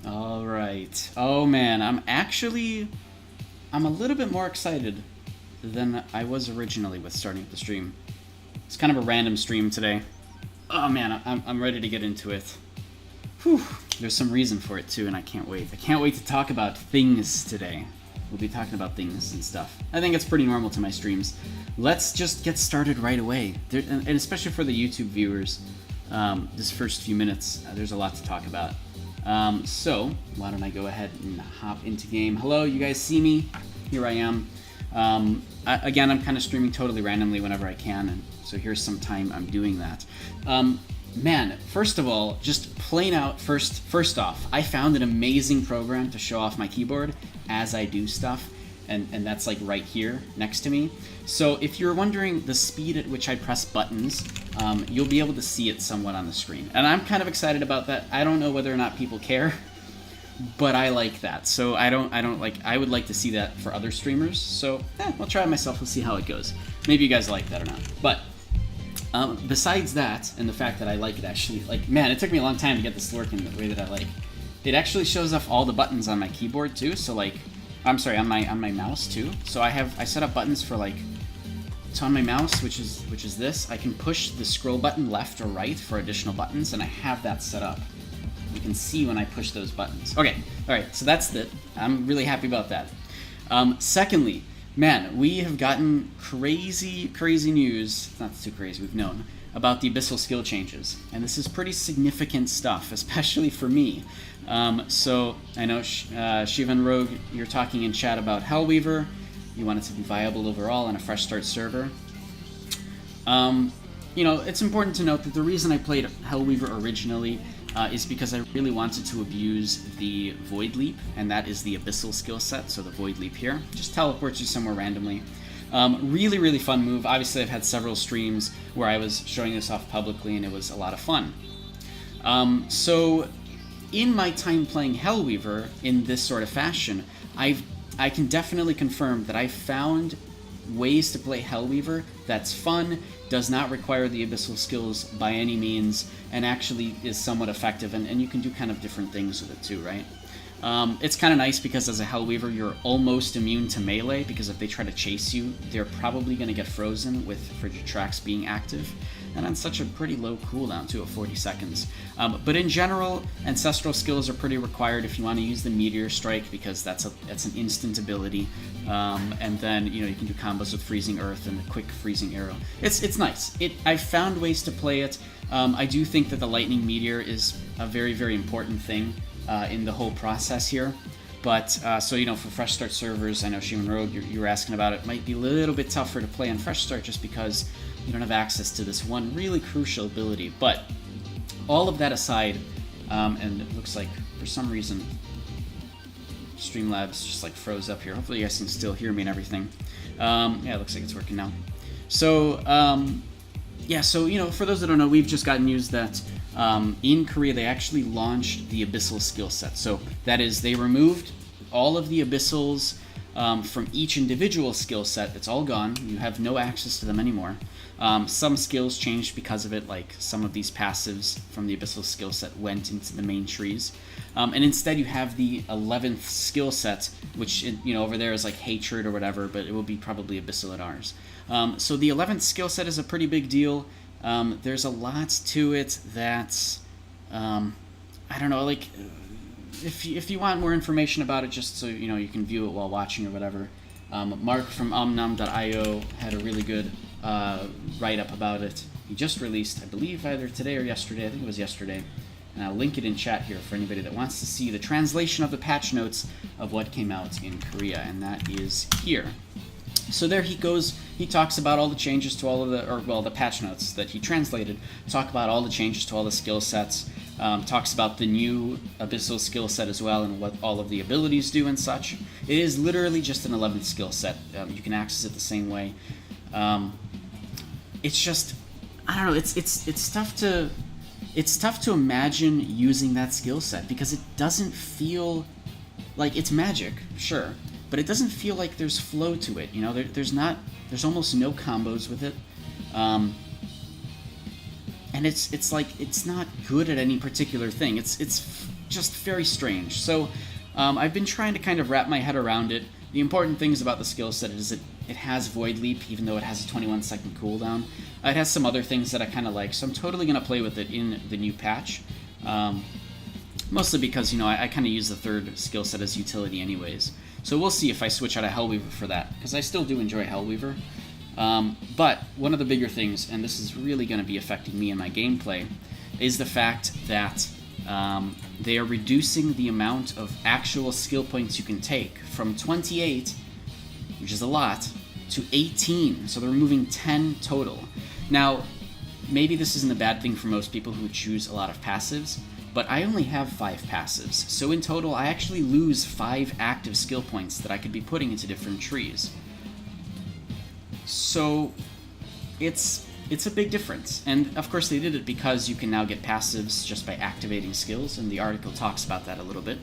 All right. Oh man, I'm a little bit more excited than I was originally with starting the stream. It's kind of a random stream today. Oh man, I'm ready to get into it. Whew. There's some reason for it too, and I can't wait. I can't wait to talk about things today. We'll be talking about things and stuff. I think it's pretty normal to my streams. Let's just get started right away. And especially for the YouTube viewers, this first few minutes, there's a lot to talk about. So, why don't I go ahead and hop into game. Hello, you guys see me? Here I am. Again, I'm kind of streaming totally randomly whenever I can, and so here's some time I'm doing that. Man, first of all, just plain out, first off, I found an amazing program to show off my keyboard as I do stuff, and that's like right here next to me. So if you're wondering the speed at which I press buttons, you'll be able to see it somewhat on the screen. And I'm kind of excited about that. I don't know whether or not people care, but I like that. So I would like to see that for other streamers. So I'll try it myself. We'll see how it goes. Maybe you guys like that or not. But besides that, and the fact that I like it actually, like, man, it took me a long time to get this to work in the way that I like. It actually shows off all the buttons on my keyboard too. So like, I'm sorry, on my mouse too. So I set up buttons for like, so on my mouse, which is this, I can push the scroll button left or right for additional buttons, and I have that set up. You can see when I push those buttons. Okay, all right, so that's it. I'm really happy about that. Secondly, man, we have gotten crazy news, not too crazy, we've known, about the Abyssal skill changes. And this is pretty significant stuff, especially for me. So I know Shivan Rogue, you're talking in chat about Hellweaver. You want it to be viable overall on a fresh start server. You know, it's important to note that the reason I played Hellweaver originally is because I really wanted to abuse the Void Leap, and that is the Abyssal Skillset, so the Void Leap here. Just teleports you somewhere randomly. Really fun move. Obviously, I've had several streams where I was showing this off publicly, and it was a lot of fun. So, in my time playing Hellweaver in this sort of fashion, I can definitely confirm that I found ways to play Hellweaver that's fun, does not require the Abyssal skills by any means, and actually is somewhat effective, and you can do kind of different things with it too, right? It's kind of nice because as a Hellweaver, you're almost immune to melee, because if they try to chase you, they're probably going to get frozen with Frigid Tracks being active, and on such a pretty low cooldown too, of 40 seconds. But in general, Ancestral skills are pretty required if you want to use the Meteor Strike, because that's an instant ability, and then you can do combos with Freezing Earth and the quick Freezing Arrow. It's nice. I've found ways to play it. I do think that the Lightning Meteor is a very important thing in the whole process here. But, so, for Fresh Start servers, I know Shivan Rogue, you were asking about it, might be a little bit tougher to play on Fresh Start just because you don't have access to this one really crucial ability. But all of that aside, and it looks like for some reason Streamlabs just like froze up here. Hopefully you guys can still hear me and everything. Yeah, it looks like it's working now. So, yeah, so, for those that don't know, we've just gotten news that in Korea they actually launched the Abyssal Skillset. So that is, they removed all of the Abyssals from each individual skill set. It's all gone. You have no access to them anymore. Some skills changed because of it, like some of these passives from the Abyssal skill set went into the main trees. And instead you have the 11th skill set, which, over there is like Hatred or whatever, but it will be probably Abyssal at ours. So the 11th skill set is a pretty big deal. There's a lot to it that, I don't know, like, if you want more information about it, just so you can view it while watching or whatever, Mark from omnum.io had a really good write-up about it. He just released, I believe, either today or yesterday. I think it was yesterday. And I'll link it in chat here for anybody that wants to see the translation of the patch notes of what came out in Korea, and that is here. So there he goes. He talks about all the changes to all of the patch notes that he translated. Talk about all the changes to all the skill sets. Talks about the new Abyssal skill set as well and what all of the abilities do and such. It is literally just an 11th skill set. You can access it the same way. It's just, I don't know. It's tough to imagine using that skill set because it doesn't feel like it's magic, sure, but it doesn't feel like there's flow to it. There's almost no combos with it. And it's like it's not good at any particular thing. It's just very strange. So I've been trying to kind of wrap my head around it. The important things about the skill set is it has Void Leap, even though it has a 21-second cooldown. It has some other things that I kind of like, so I'm totally going to play with it in the new patch. Mostly because, you know, I kind of use the third skill set as utility anyways. So we'll see if I switch out of Hellweaver for that, because I still do enjoy Hellweaver. But one of the bigger things, and this is really going to be affecting me in my gameplay, is the fact that they are reducing the amount of actual skill points you can take from 28, which is a lot, to 18. So they're removing 10 total. Now, maybe this isn't a bad thing for most people who choose a lot of passives, but I only have 5 passives. So in total, I actually lose 5 active skill points that I could be putting into different trees. So it's a big difference. And of course they did it because you can now get passives just by activating skills, and the article talks about that a little bit.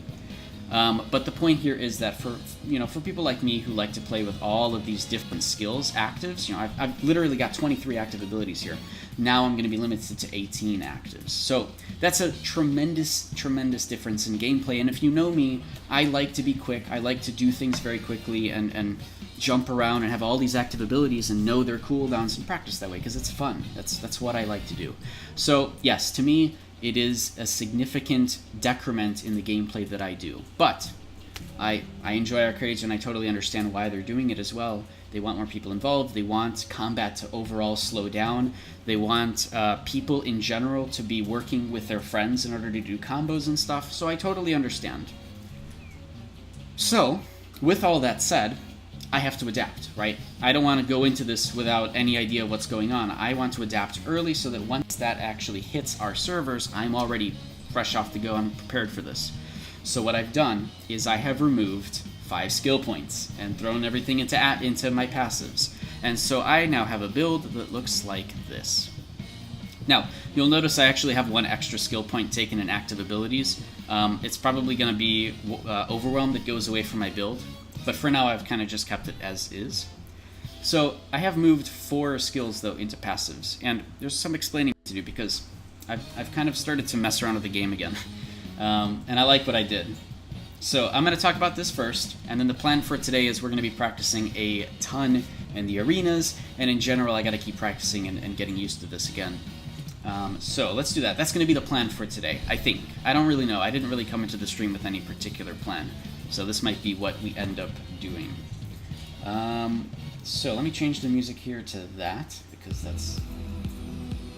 But the point here is that for people like me who like to play with all of these different skills actives, you know, I've literally got 23 active abilities here. Now I'm going to be limited to 18 actives. So that's a tremendous difference in gameplay. And if you know me, I like to be quick. I like to do things very quickly and jump around and have all these active abilities and know their cooldowns and practice that way because it's fun. That's what I like to do. So yes, to me, it is a significant decrement in the gameplay that I do. But I enjoy Arcades, and I totally understand why they're doing it as well. They want more people involved. They want combat to overall slow down. They want people in general to be working with their friends in order to do combos and stuff. So I totally understand. So, with all that said, I have to adapt, right? I don't want to go into this without any idea of what's going on. I want to adapt early so that once that actually hits our servers, I'm already fresh off the go. I'm prepared for this. So what I've done is I have removed 5 skill points and thrown everything into my passives. And so I now have a build that looks like this. Now, you'll notice I actually have 1 extra skill point taken in active abilities. It's probably going to be Overwhelm that goes away from my build. But for now, I've kind of just kept it as is. So I have moved 4 skills, though, into passives. And there's some explaining to do because I've kind of started to mess around with the game again. And I like what I did. So I'm going to talk about this first. And then the plan for today is we're going to be practicing a ton in the arenas. And in general, I got to keep practicing and getting used to this again. So let's do that. That's going to be the plan for today, I think. I don't really know. I didn't really come into the stream with any particular plan. So this might be what we end up doing. So let me change the music here to that, because that's...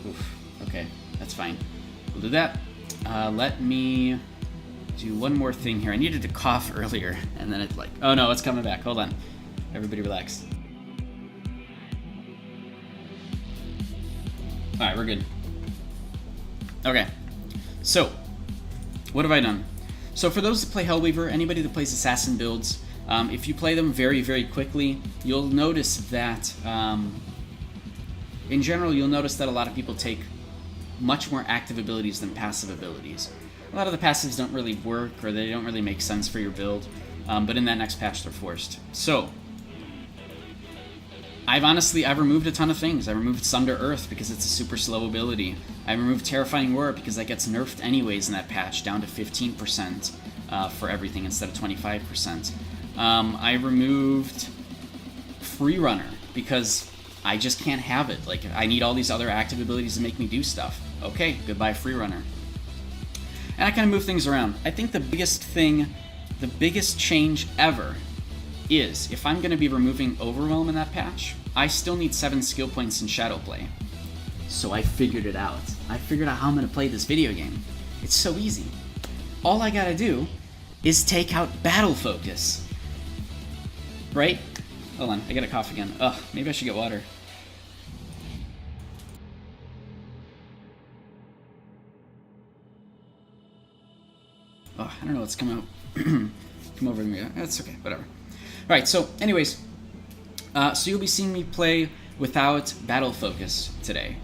Oof, okay, that's fine. We'll do that. Let me do one more thing here. I needed to cough earlier, and then it's like... Oh no, it's coming back. Hold on. Everybody relax. Alright, we're good. Okay, so what have I done? So for those that play Hellweaver, anybody that plays Assassin builds, if you play them very, very quickly, you'll notice that, in general, you'll notice that a lot of people take much more active abilities than passive abilities. A lot of the passives don't really work, or they don't really make sense for your build, but in that next patch they're forced. So, I've removed a ton of things. I removed Sunder Earth because it's a super slow ability. I removed Terrifying Roar because that gets nerfed anyways in that patch, down to 15% for everything instead of 25%. I removed Free Runner because I just can't have it. Like, I need all these other active abilities to make me do stuff. Okay, goodbye Free Runner. And I kind of move things around. I think the biggest change ever is, if I'm going to be removing Overwhelm in that patch, I still need 7 skill points in Shadowplay. So I figured it out. I figured out how I'm going to play this video game. It's so easy. All I gotta do is take out Battle Focus. Right? Hold on, I got a cough again. Ugh, maybe I should get water. Oh, I don't know what's coming out. Come over to me. That's okay, whatever. Alright, so anyways, so you'll be seeing me play without Battle Focus today.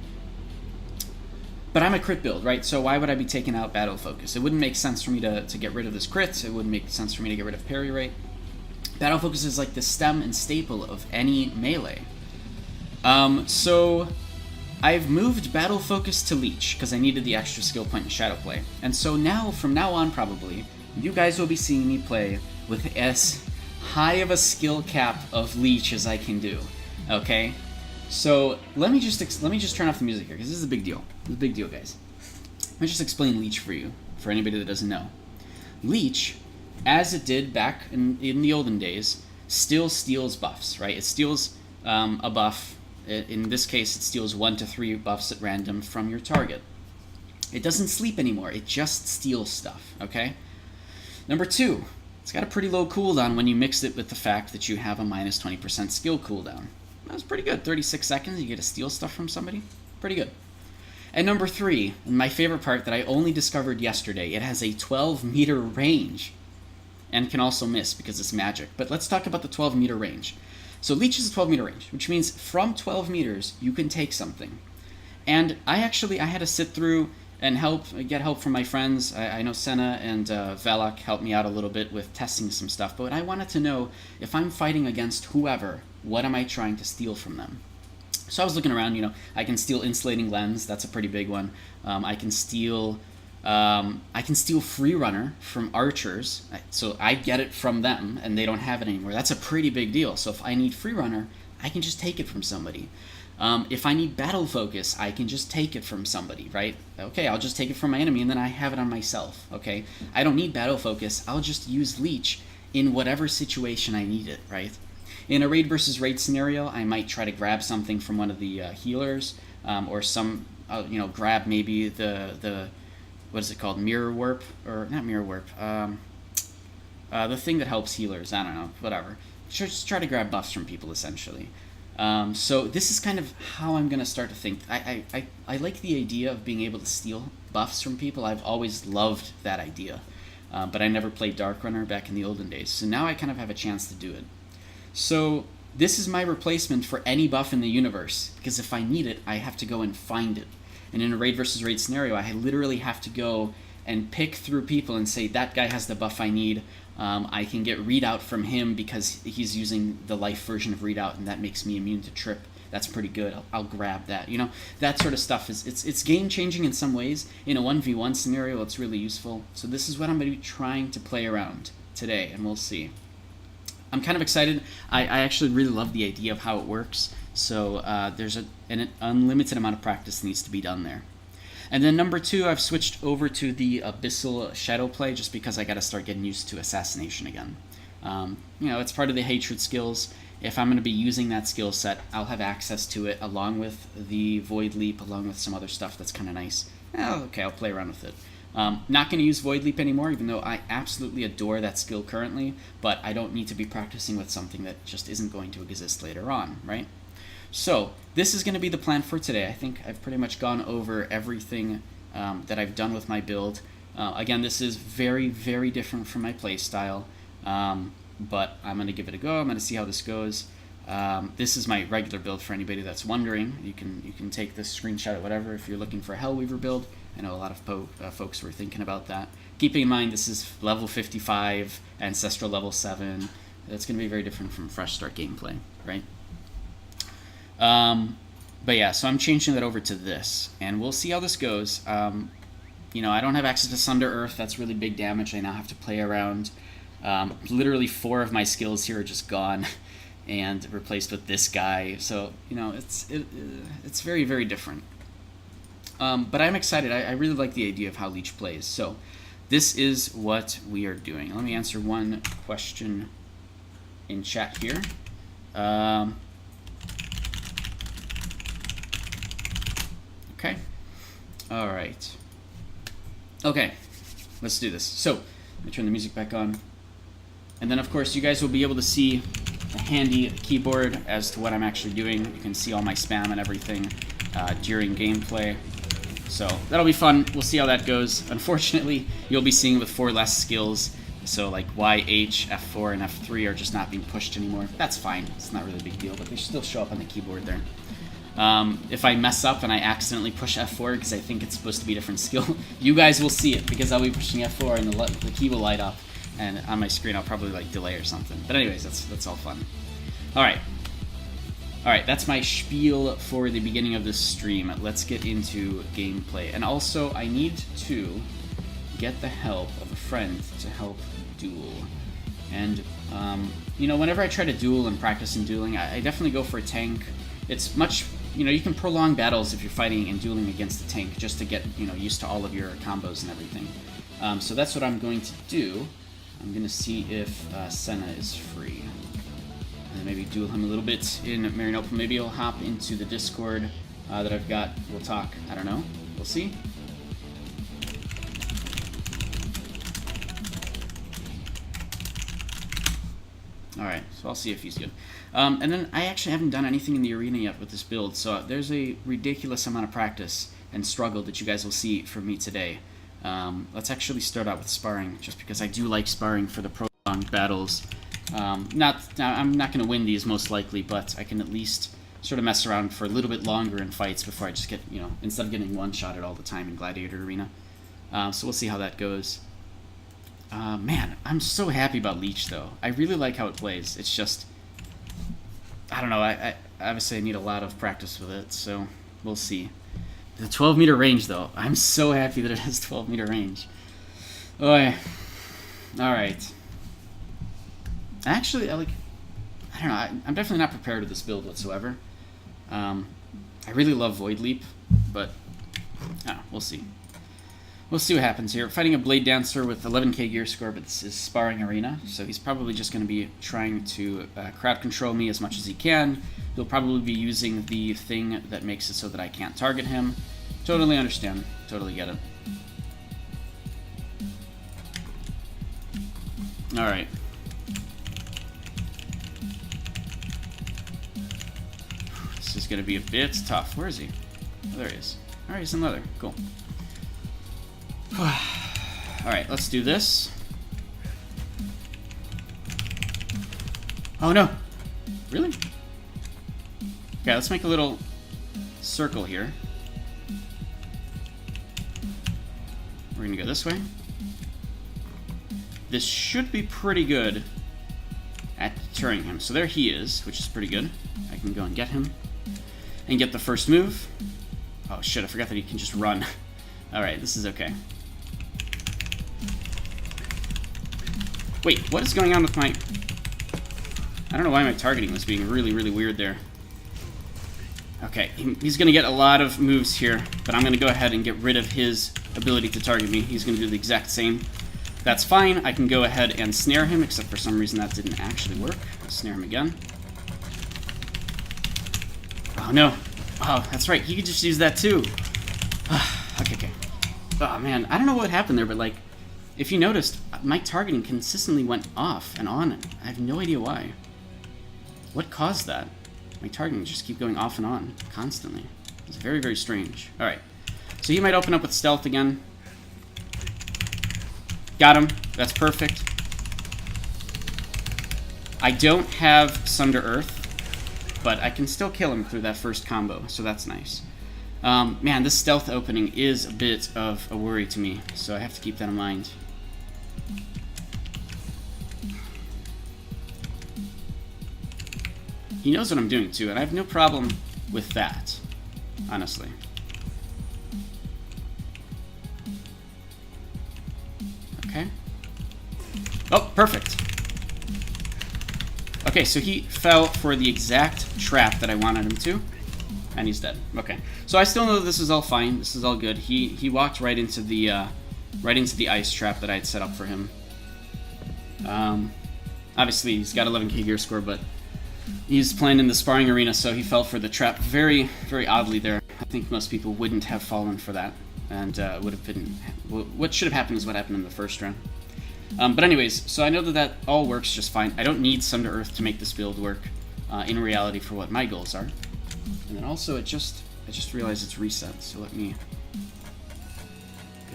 But I'm a crit build, right? So why would I be taking out Battle Focus? It wouldn't make sense for me to get rid of this crit. It wouldn't make sense for me to get rid of parry rate. Battle Focus is like the stem and staple of any melee. So I've moved Battle Focus to Leech because I needed the extra skill point in Shadow Play. And so now, from now on probably, you guys will be seeing me play with as high of a skill cap of Leech as I can do. Okay? So let me just turn off the music here because this is a big deal. This is a big deal, guys. Let me just explain Leech for you, for anybody that doesn't know. Leech, as it did back in the olden days, still steals buffs, right? It steals a buff. In this case, it steals 1 to 3 buffs at random from your target. It doesn't sleep anymore. It just steals stuff, okay? Number 2, it's got a pretty low cooldown when you mix it with the fact that you have a minus 20% skill cooldown. That's pretty good. 36 seconds, you get to steal stuff from somebody. Pretty good. And number 3, and my favorite part that I only discovered yesterday, it has a 12-meter range and can also miss because it's magic. But let's talk about the 12-meter range. So Leech is a 12-meter range, which means from 12 meters, you can take something. And I had to sit through and get help from my friends. I know Senna and Velok helped me out a little bit with testing some stuff, but I wanted to know, if I'm fighting against whoever, what am I trying to steal from them? So I was looking around, I can steal Insulating Lens, that's a pretty big one. I can steal Free Runner from archers, so I get it from them, and they don't have it anymore. That's a pretty big deal. So if I need Free Runner, I can just take it from somebody. If I need Battle Focus, I can just take it from somebody, right? Okay, I'll just take it from my enemy, and then I have it on myself, okay? I don't need Battle Focus. I'll just use Leech in whatever situation I need it, right? In a raid versus raid scenario, I might try to grab something from one of the healers, or grab maybe the what is it called? Mirror Warp? Or not Mirror Warp. The thing that helps healers. I don't know. Whatever. Just try to grab buffs from people, essentially. So this is kind of how I'm going to start to think. I like the idea of being able to steal buffs from people. I've always loved that idea. But I never played Dark Runner back in the olden days. So now I kind of have a chance to do it. So this is my replacement for any buff in the universe. Because if I need it, I have to go and find it. And in a raid versus raid scenario, I literally have to go and pick through people and say, that guy has the buff I need. I can get Readout from him because he's using the life version of Readout, and that makes me immune to Trip. That's pretty good. I'll grab that. That sort of stuff it's game-changing in some ways. In a 1v1 scenario, it's really useful. So this is what I'm going to be trying to play around today, and we'll see. I'm kind of excited. I actually really love the idea of how it works. So there's an unlimited amount of practice that needs to be done there. And then number 2, I've switched over to the Abyssal Shadow Play just because I got to start getting used to Assassination again. It's part of the Hatred skills. If I'm going to be using that skill set, I'll have access to it along with the Void Leap, along with some other stuff that's kind of nice. Okay, I'll play around with it. Not going to use Void Leap anymore, even though I absolutely adore that skill currently, but I don't need to be practicing with something that just isn't going to exist later on, right? So, this is going to be the plan for today. I think I've pretty much gone over everything that I've done with my build. Again, this is very, very different from my playstyle, but I'm going to give it a go. I'm going to see how this goes. This is my regular build for anybody that's wondering. You can take this screenshot or whatever if you're looking for a Hellweaver build. I know a lot of folks were thinking about that. Keeping in mind this is level 55, Ancestral level 7. That's going to be very different from Fresh Start gameplay, right? But yeah, so I'm changing that over to this, and we'll see how this goes. I don't have access to Sunder Earth. That's really big damage. I now have to play around. Literally 4 of my skills here are just gone and replaced with this guy. So, it's very, very different. But I'm excited. I really like the idea of how Leech plays. So this is what we are doing. Let me answer one question in chat here. Okay. All right. Okay. Let's do this. So let me turn the music back on. And then, of course, you guys will be able to see a handy keyboard as to what I'm actually doing. You can see all my spam and everything during gameplay. So that'll be fun. We'll see how that goes. Unfortunately, you'll be seeing with 4 less skills. So like Y, H, F4, and F3 are just not being pushed anymore. That's fine. It's not really a big deal, but they still show up on the keyboard there. If I mess up and I accidentally push F4 because I think it's supposed to be a different skill, you guys will see it because I'll be pushing F4 and the key will light up. And on my screen I'll probably delay or something. But anyways, that's all fun. Alright. Alright, that's my spiel for the beginning of this stream. Let's get into gameplay. And also, I need to get the help of a friend to help duel. And, you know, whenever I try to duel and practice in dueling, I definitely go for a tank. It's much, you know, you can prolong battles if you're fighting and dueling against a tank just to get, you know, used to all of your combos and everything. So that's what I'm going to do. I'm going to see if Senna is free. And maybe duel him a little bit in Marianople. Maybe he'll hop into the Discord that I've got. We'll talk. I don't know. We'll see. Alright, so I'll see if he's good. And then I actually haven't done anything in the arena yet with this build, so there's a ridiculous amount of practice and struggle that you guys will see from me today. Let's actually start out with sparring, just because I do like sparring for the prolonged battles. I'm not going to win these most likely, but I can at least sort of mess around for a little bit longer in fights before I just get, you know, instead of getting one-shotted all the time in Gladiator Arena. So we'll see how that goes. Man, I'm so happy about Leech, though. I really like how it plays. It's just, I don't know, I obviously I need a lot of practice with it, so we'll see. The 12-meter range, though. I'm so happy that it has 12-meter range. Oh, yeah. Alright. Actually, I don't know, I'm definitely not prepared with this build whatsoever. I really love Void Leap, but we'll see. We'll see what happens here. Fighting a Blade Dancer with 11k gear score, but this is Sparring Arena, so he's probably just going to be trying to crowd control me as much as he can. He'll probably be using the thing that makes it so that I can't target him. Totally understand. Totally get it. Alright. This is going to be a bit tough. Where is he? Oh, there he is. Alright, he's in leather. Cool. Alright, let's do this. Oh no! Really? Okay, let's make a little circle here. We're gonna go this way. This should be pretty good at deterring him. So there he is, which is pretty good. I can go and get him. And get the first move. Oh shit, I forgot that he can just run. Alright, this is okay. Wait, what is going on with my... I don't know why my targeting was being really, really weird there. Okay, he's going to get a lot of moves here, but I'm going to go ahead and get rid of his ability to target me. He's going to do the exact same. That's fine. I can go ahead and snare him, except for some reason that didn't actually work. I'll snare him again. Oh, no. Oh, that's right. He could just use that, too. Okay. Oh, man. I don't know what happened there, but, like, if you noticed, my targeting consistently went off and on. I have no idea why. What caused that? My targeting just keep going off and on constantly. It's very, very strange. Alright. So he might open up with stealth again. Got him. That's perfect. I don't have Sunder Earth, but I can still kill him through that first combo, so that's nice. Man, this stealth opening is a bit of a worry to me, so I have to keep that in mind. He knows what I'm doing, too, and I have no problem with that, honestly. Okay. Oh, perfect. Okay, so he fell for the exact trap that I wanted him to, and he's dead. Okay, so I still know that this is all fine. This is all good. He walked right into the ice trap that I had set up for him. Obviously, he's got 11k gear score, but he's playing in the sparring arena, so he fell for the trap very, very oddly there. I think most people wouldn't have fallen for that, and would have been... What should have happened is what happened in the first round. But anyways, so I know that that all works just fine. I don't need Sunder Earth to make this build work in reality for what my goals are. And then also, I just realized it's reset, so let me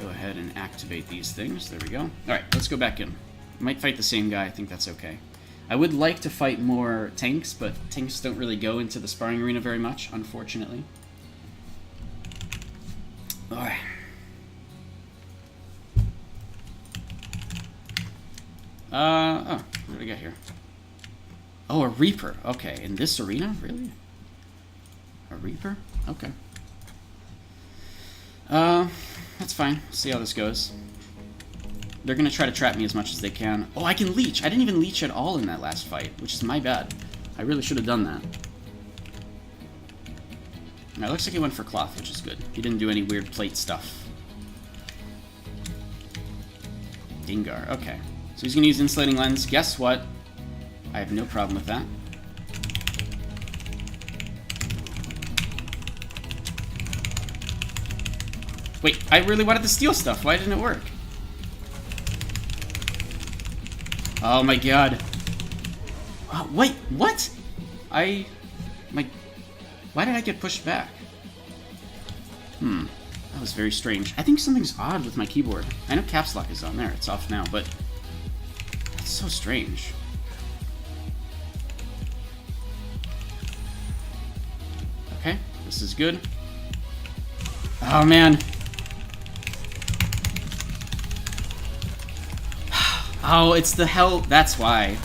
go ahead and activate these things. There we go. Alright, let's go back in. Might fight the same guy, I think that's okay. I would like to fight more tanks, but tanks don't really go into the sparring arena very much, unfortunately. Alright. Oh, what do we got here? Oh, a Reaper. Okay, in this arena? Really? A Reaper? Okay. That's fine. See how this goes. They're gonna try to trap me as much as they can. Oh, I can leech! I didn't even leech at all in that last fight, which is my bad. I really should have done that. Alright, looks like he went for cloth, which is good. He didn't do any weird plate stuff. Dingar, okay. So he's gonna use Insulating Lens. Guess what? I have no problem with that. Wait, I really wanted to steal stuff. Why didn't it work? Oh my god. Wait, what? Why did I get pushed back? That was very strange. I think something's odd with my keyboard. I know caps lock is on there. It's off now, but it's so strange. Okay, this is good. Oh man. Oh, it's the hell. That's why.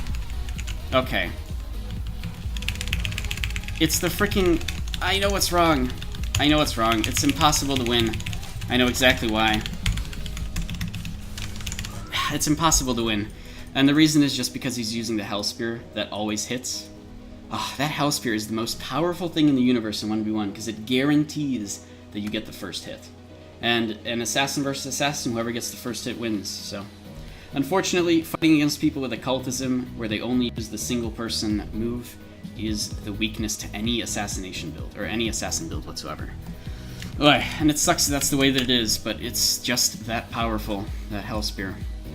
Okay. It's the freaking... I know what's wrong. I know what's wrong. It's impossible to win. I know exactly why. It's impossible to win. And the reason is just because he's using the Hell Spear that always hits. Oh, that Hell Spear is the most powerful thing in the universe in 1v1 because it guarantees that you get the first hit. And an assassin versus assassin, whoever gets the first hit wins, so... Unfortunately, fighting against people with occultism, where they only use the single-person move, is the weakness to any assassination build, or any assassin build whatsoever. Ugh, and it sucks that's the way that it is, but it's just that powerful, that Hell Spear.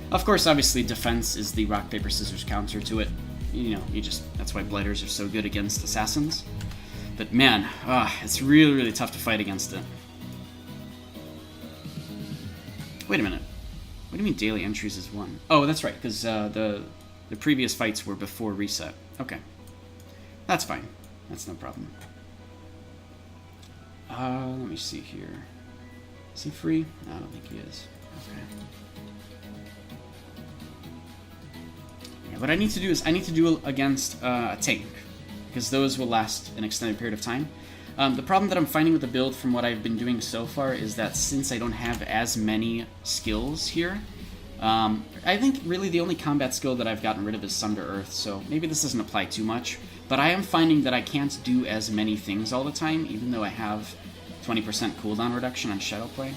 Of course, obviously, defense is the rock, paper, scissors counter to it. You know, that's why blighters are so good against assassins. But man, it's really, really tough to fight against it. Wait a minute. What do you mean daily entries is 1? Oh, that's right, because the previous fights were before reset. Okay. That's fine. That's no problem. Let me see here. Is he free? No, I don't think he is. Okay. Yeah, what I need to do is I need to duel against a tank, because those will last an extended period of time. The problem that I'm finding with the build from what I've been doing so far is that since I don't have as many skills here, I think really the only combat skill that I've gotten rid of is Sunder Earth, so maybe this doesn't apply too much, but I am finding that I can't do as many things all the time, even though I have 20% cooldown reduction on Shadow Play.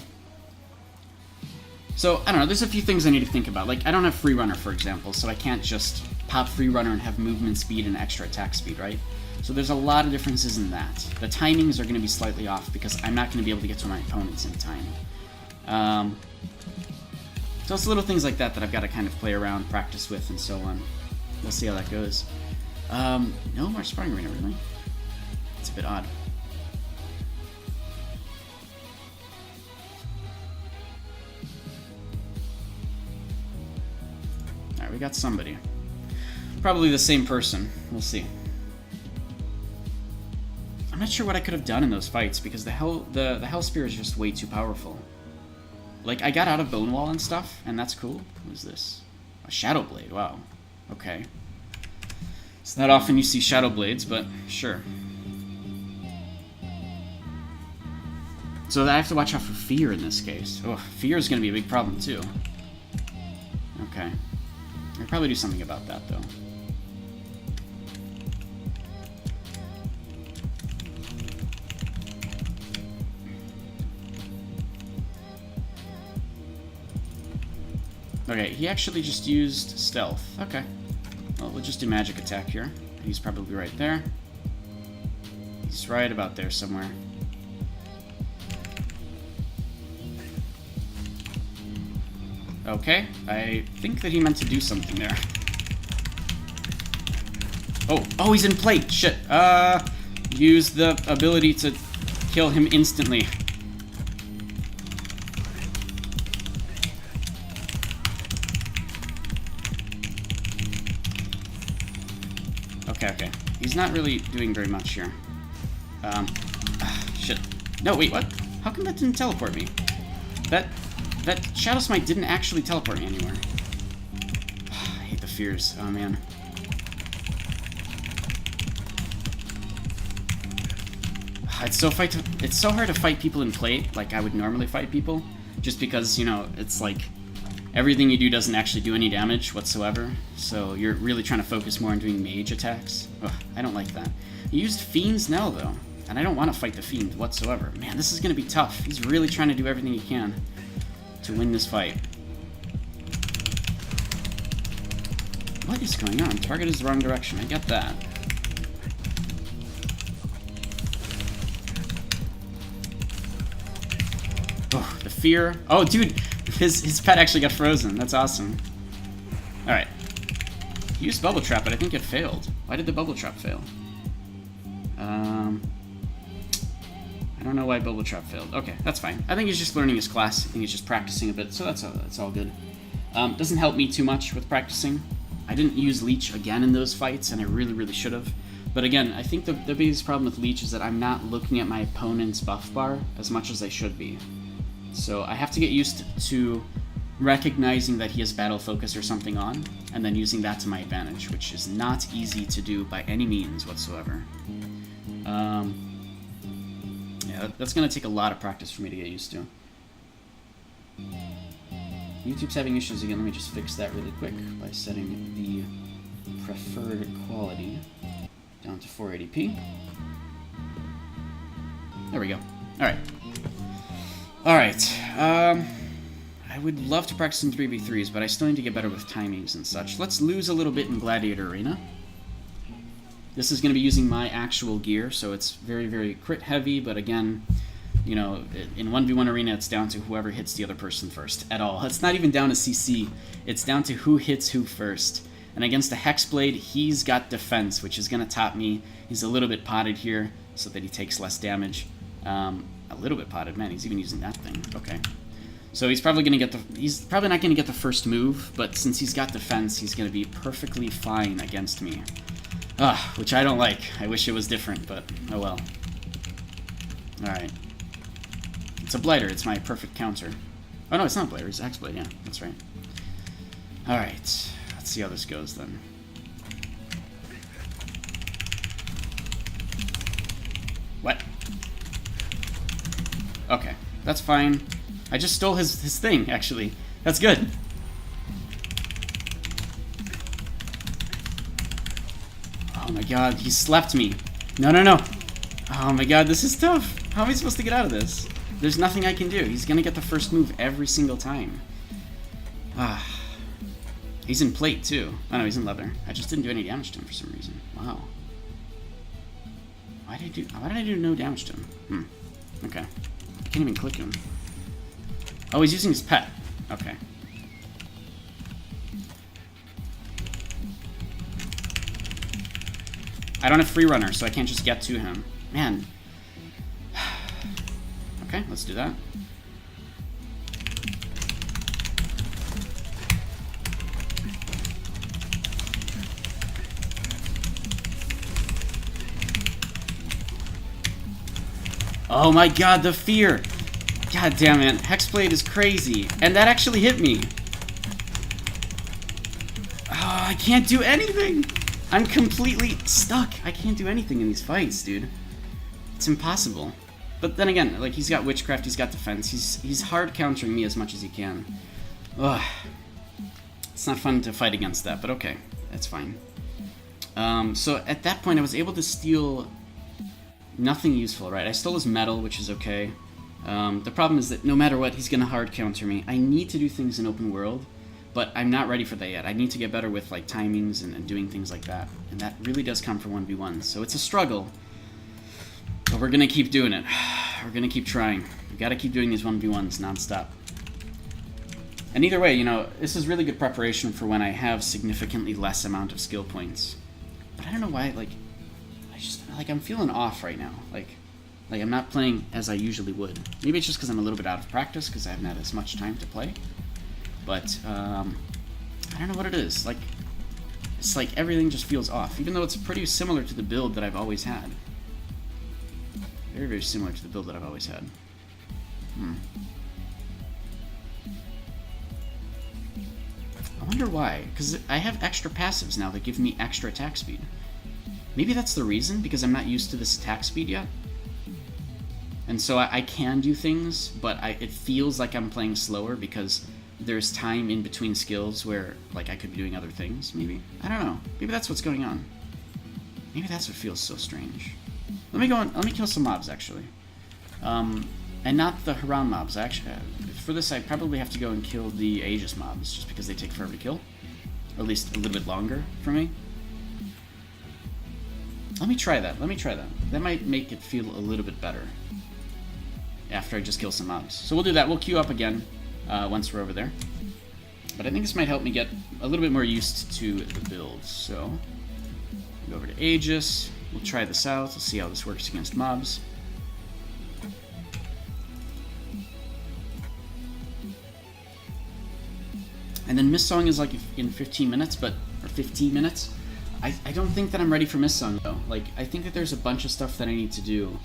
So, I don't know, there's a few things I need to think about. Like, I don't have Free Runner, for example, so I can't just pop Free Runner and have movement speed and extra attack speed, right? So there's a lot of differences in that. The timings are going to be slightly off because I'm not going to be able to get to my opponents in time. So it's little things like that that I've got to kind of play around, practice with, and so on. We'll see how that goes. No more Sparring Arena, really? It's a bit odd. Alright, we got somebody. Probably the same person. We'll see. I'm not sure what I could have done in those fights because the Hell Spear is just way too powerful. Like, I got out of Bone Wall and stuff, and that's cool. What is this? A Shadow Blade, wow. Okay. It's not often you see Shadow Blades, but sure. So I have to watch out for fear in this case. Oh, fear is going to be a big problem too. Okay. I'll probably do something about that though. Okay, he actually just used stealth. Okay. Well, we'll just do magic attack here. He's probably right there. He's right about there somewhere. Okay, I think that he meant to do something there. Oh, he's in plate! Shit. Use the ability to kill him instantly. Okay. He's not really doing very much here. Shit. No, wait, what? How come that didn't teleport me? That Shadow Smite didn't actually teleport me anywhere. I hate the fears. Oh, man. It's so hard to fight people in plate like I would normally fight people, just because, you know, it's like everything you do doesn't actually do any damage whatsoever, so you're really trying to focus more on doing mage attacks. Ugh, I don't like that. You used fiends now, though, and I don't want to fight the fiend whatsoever. Man, this is going to be tough. He's really trying to do everything he can to win this fight. What is going on? Target is the wrong direction. I get that. Oh, the fear. Oh, dude, his pet actually got frozen. That's awesome. Alright. He used Bubble Trap, but I think it failed. Why did the Bubble Trap fail? I don't know why Bubble Trap failed. Okay, that's fine. I think he's just learning his class. I think he's just practicing a bit, so that's all good. Doesn't help me too much with practicing. I didn't use Leech again in those fights, and I really, really should have. But again, I think the biggest problem with Leech is that I'm not looking at my opponent's buff bar as much as I should be. So I have to get used to recognizing that he has Battle Focus or something on, and then using that to my advantage, which is not easy to do by any means whatsoever. Yeah, that's going to take a lot of practice for me to get used to. YouTube's having issues again. Let me just fix that really quick by setting the preferred quality down to 480p. There we go. Alright. Alright. I would love to practice in 3v3s, but I still need to get better with timings and such. Let's lose a little bit in Gladiator Arena. This is going to be using my actual gear, so it's very, very crit heavy, but again, you know, in 1v1 Arena, it's down to whoever hits the other person first at all. It's not even down to CC. It's down to who hits who first. And against the Hexblade, he's got defense, which is going to top me. He's a little bit potted here, so that he takes less damage. A little bit potted. Man, he's even using that thing. Okay. So he's probably going to get he's probably not going to get the first move, but since he's got defense, he's going to be perfectly fine against me. Which I don't like. I wish it was different, but oh well. Alright. It's a Blighter. It's my perfect counter. Oh no, it's not a Blighter. It's Hexblade. Yeah, that's right. Alright. Let's see how this goes then. What? Okay. That's fine. I just stole his thing, actually. That's good. Oh my god, he slapped me. No, no, no. Oh my god, this is tough. How am I supposed to get out of this? There's nothing I can do. He's gonna get the first move every single time. He's in plate, too. Oh no, he's in leather. I just didn't do any damage to him for some reason. Wow. Why did I do no damage to him? Okay. I can't even click him. Oh, he's using his pet. Okay. I don't have free runner, so I can't just get to him. Man. Okay, let's do that. Oh my god, the fear! God damn it, Hexblade is crazy. And that actually hit me. Oh, I can't do anything! I'm completely stuck. I can't do anything in these fights, dude. It's impossible. But then again, like, he's got Witchcraft, he's got defense. He's hard countering me as much as he can. Ugh. It's not fun to fight against that, but okay. That's fine. So at that point, I was able to steal nothing useful, right? I stole his metal, which is okay. The problem is that no matter what, he's going to hard counter me. I need to do things in open world, but I'm not ready for that yet. I need to get better with like timings and doing things like that. And that really does come from 1v1s. So it's a struggle, but we're going to keep doing it. We're going to keep trying. We got to keep doing these 1v1s nonstop. And either way, you know, this is really good preparation for when I have significantly less amount of skill points. But I don't know why, like, I'm feeling off right now. Like I'm not playing as I usually would. Maybe it's just because I'm a little bit out of practice because I haven't had as much time to play. But I don't know what it is. Like, it's like everything just feels off, even though it's pretty similar to the build that I've always had. Very, very similar to the build that I've always had. I wonder why. Because I have extra passives now that give me extra attack speed. Maybe that's the reason, because I'm not used to this attack speed yet. And so I can do things, but it feels like I'm playing slower because there's time in between skills where, like, I could be doing other things, maybe? I don't know. Maybe that's what's going on. Maybe that's what feels so strange. Let me kill some mobs, actually. And not the Haran mobs. Actually, for this, I probably have to go and kill the Aegis mobs, just because they take forever to kill. Or at least a little bit longer for me. Let me try that. That might make it feel a little bit better. After I just kill some mobs. So we'll do that. We'll queue up again once we're over there. But I think this might help me get a little bit more used to the build. So, go over to Aegis. We'll try this out. We'll see how this works against mobs. And then Mist Song is like in 15 minutes, or 15 minutes. I don't think that I'm ready for Mist Song, though. Like, I think that there's a bunch of stuff that I need to do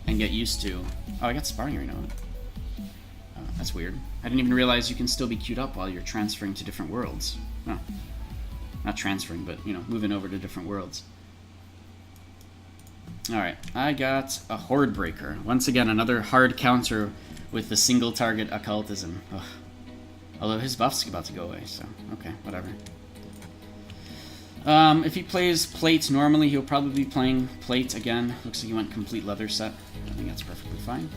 and get used to. Oh, I got Sparring Arena on it. Oh, that's weird. I didn't even realize you can still be queued up while you're transferring to different worlds. Oh. Not transferring, but, you know, moving over to different worlds. Alright, I got a Horde Breaker. Once again, another hard counter with the single target occultism. Ugh. Although his buff's about to go away, so, okay, whatever. If he plays Plate normally, he'll probably be playing Plate again. Looks like he went complete leather set. I think that's perfectly fine.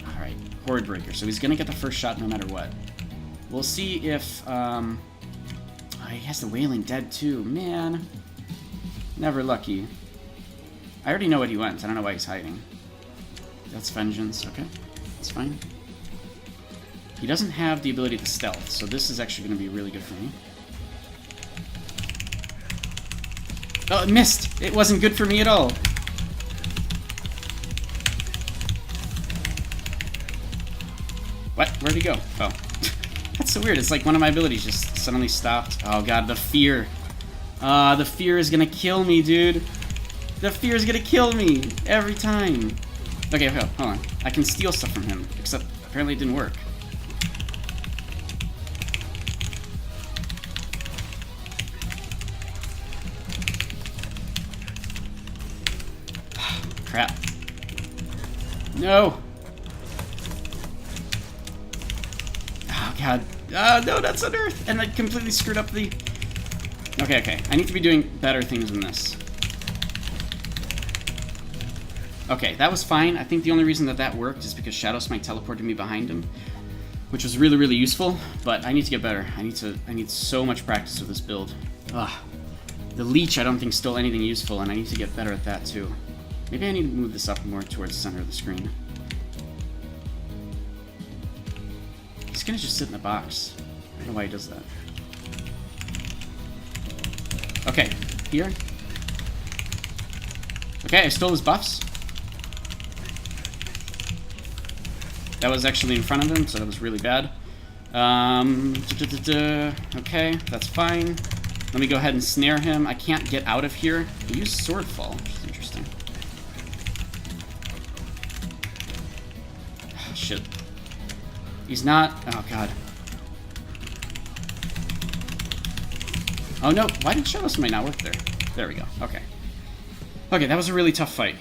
Alright, Horde Breaker. So he's gonna get the first shot no matter what. We'll see if, oh, he has the Wailing Dead too. Man. Never lucky. I already know what he went. I don't know why he's hiding. That's Vengeance. Okay, that's fine. He doesn't have the ability to stealth, so this is actually going to be really good for me. Oh, it missed! It wasn't good for me at all. What? Where'd he go? Oh. That's so weird. It's like one of my abilities just suddenly stopped. Oh god, the fear. The fear is going to kill me, dude. The fear is going to kill me every time. Okay, hold on. I can steal stuff from him, except apparently it didn't work. Crap. No! Oh, God. Oh, no, that's unearthed! And I completely screwed up the... Okay. I need to be doing better things than this. Okay, that was fine. I think the only reason that worked is because Shadow Smite teleported me behind him, which was really, really useful, but I need to get better. I need so much practice with this build. Ugh. The Leech I don't think stole anything useful, and I need to get better at that too. Maybe I need to move this up more towards the center of the screen. He's gonna just sit in the box. I don't know why he does that. Okay, here. Okay, I stole his buffs. That was actually in front of him, so that was really bad. Okay, that's fine. Let me go ahead and snare him. I can't get out of here. He used Swordfall, which is interesting. Oh, shit. He's not... Oh, God. Oh, no. Why did Shadow Smite not work there? There we go. Okay. Okay, that was a really tough fight.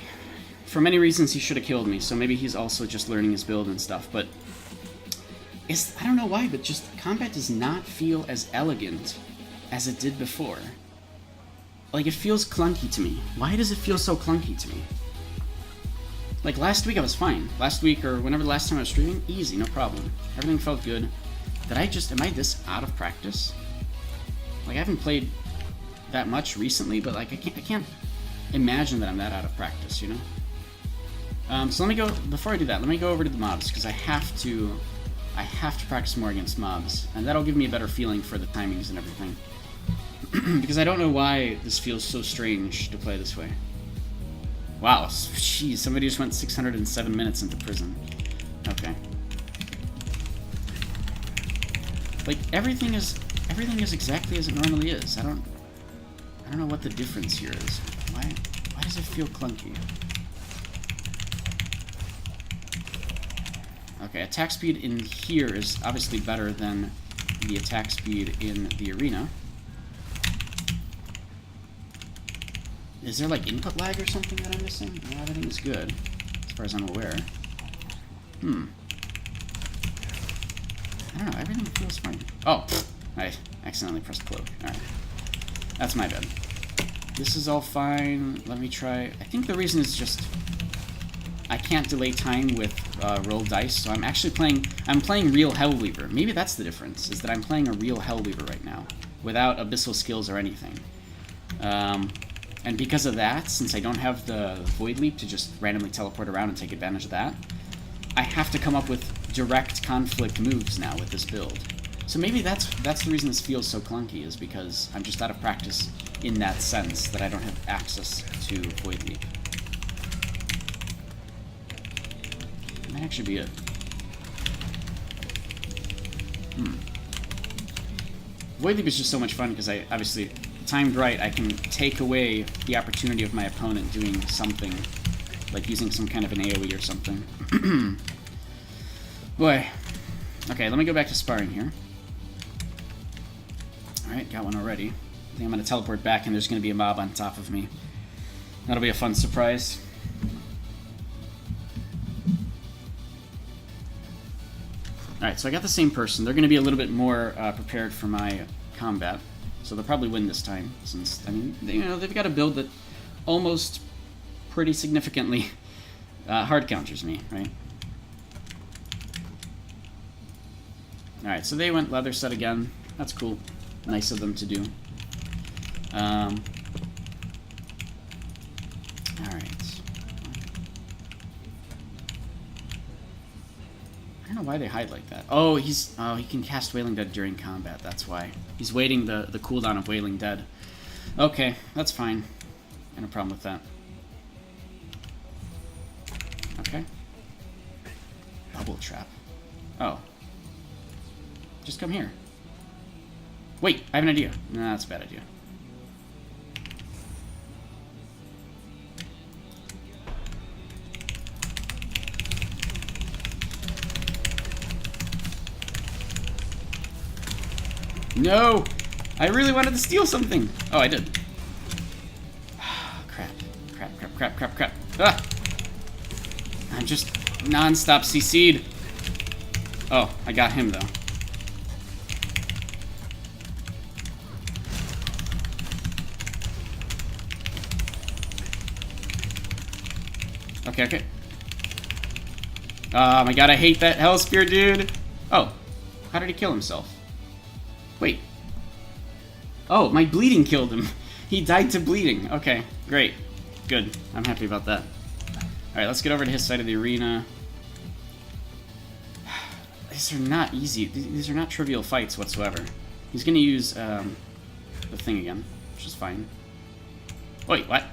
For many reasons, he should have killed me, so maybe he's also just learning his build and stuff, but... I don't know why, but just combat does not feel as elegant as it did before. Like, it feels clunky to me. Why does it feel so clunky to me? Like, last week I was fine. Last week, or whenever the last time I was streaming, easy, no problem. Everything felt good. Am I this out of practice? Like, I haven't played that much recently, but, like, I can't imagine that I'm that out of practice, you know? So let me go, before I do that, let me go over to the mobs, because I have to practice more against mobs, and that'll give me a better feeling for the timings and everything. Because I don't know why this feels so strange to play this way. Wow, jeez, somebody just went 607 minutes into prison. Okay. Like, everything is exactly as it normally is. I don't know what the difference here is. Why does it feel clunky? Okay, attack speed in here is obviously better than the attack speed in the arena. Is there like input lag or something that I'm missing? No, everything is good, as far as I'm aware. I don't know, everything feels fine. Oh, I accidentally pressed cloak. Alright. That's my bad. This is all fine. Let me try. I think the reason is just I can't delay time with roll dice, so I'm actually playing. I'm playing real Hellweaver. Maybe that's the difference, is that I'm playing a real Hellweaver right now, without Abyssal skills or anything. And because of that, since I don't have the Void Leap to just randomly teleport around and take advantage of that, I have to come up with direct conflict moves now with this build. So maybe that's the reason this feels so clunky, is because I'm just out of practice in that sense, that I don't have access to Void Leap. That might actually be it. Void Leap is just so much fun because I obviously, timed right, I can take away the opportunity of my opponent doing something, like using some kind of an AoE or something. Boy. Okay, let me go back to sparring here. Alright, got one already. I think I'm going to teleport back and there's going to be a mob on top of me. That'll be a fun surprise. Alright, so I got the same person. They're going to be a little bit more prepared for my combat. So they'll probably win this time, since, I mean, you know, they've got a build that almost pretty significantly hard counters me, right? Alright, so they went leather set again. That's cool. Nice of them to do. Alright. I don't know why they hide like that. Oh, he can cast Wailing Dead during combat, that's why. He's waiting the cooldown of Wailing Dead. Okay, that's fine. No problem with that. Okay. Bubble trap. Oh. Just come here. Wait, I have an idea. No, that's a bad idea. No! I really wanted to steal something! Oh, I did. Crap. Crap, crap, crap, crap, crap. Ah! I'm just non-stop CC'd. Oh, I got him, though. Okay, okay. Oh my god, I hate that Hell Spear, dude! Oh, how did he kill himself? Wait. Oh, my bleeding killed him. He died to bleeding. Okay, great. Good. I'm happy about that. Alright, let's get over to his side of the arena. These are not easy. These are not trivial fights whatsoever. He's gonna use, the thing again, which is fine. Wait, what?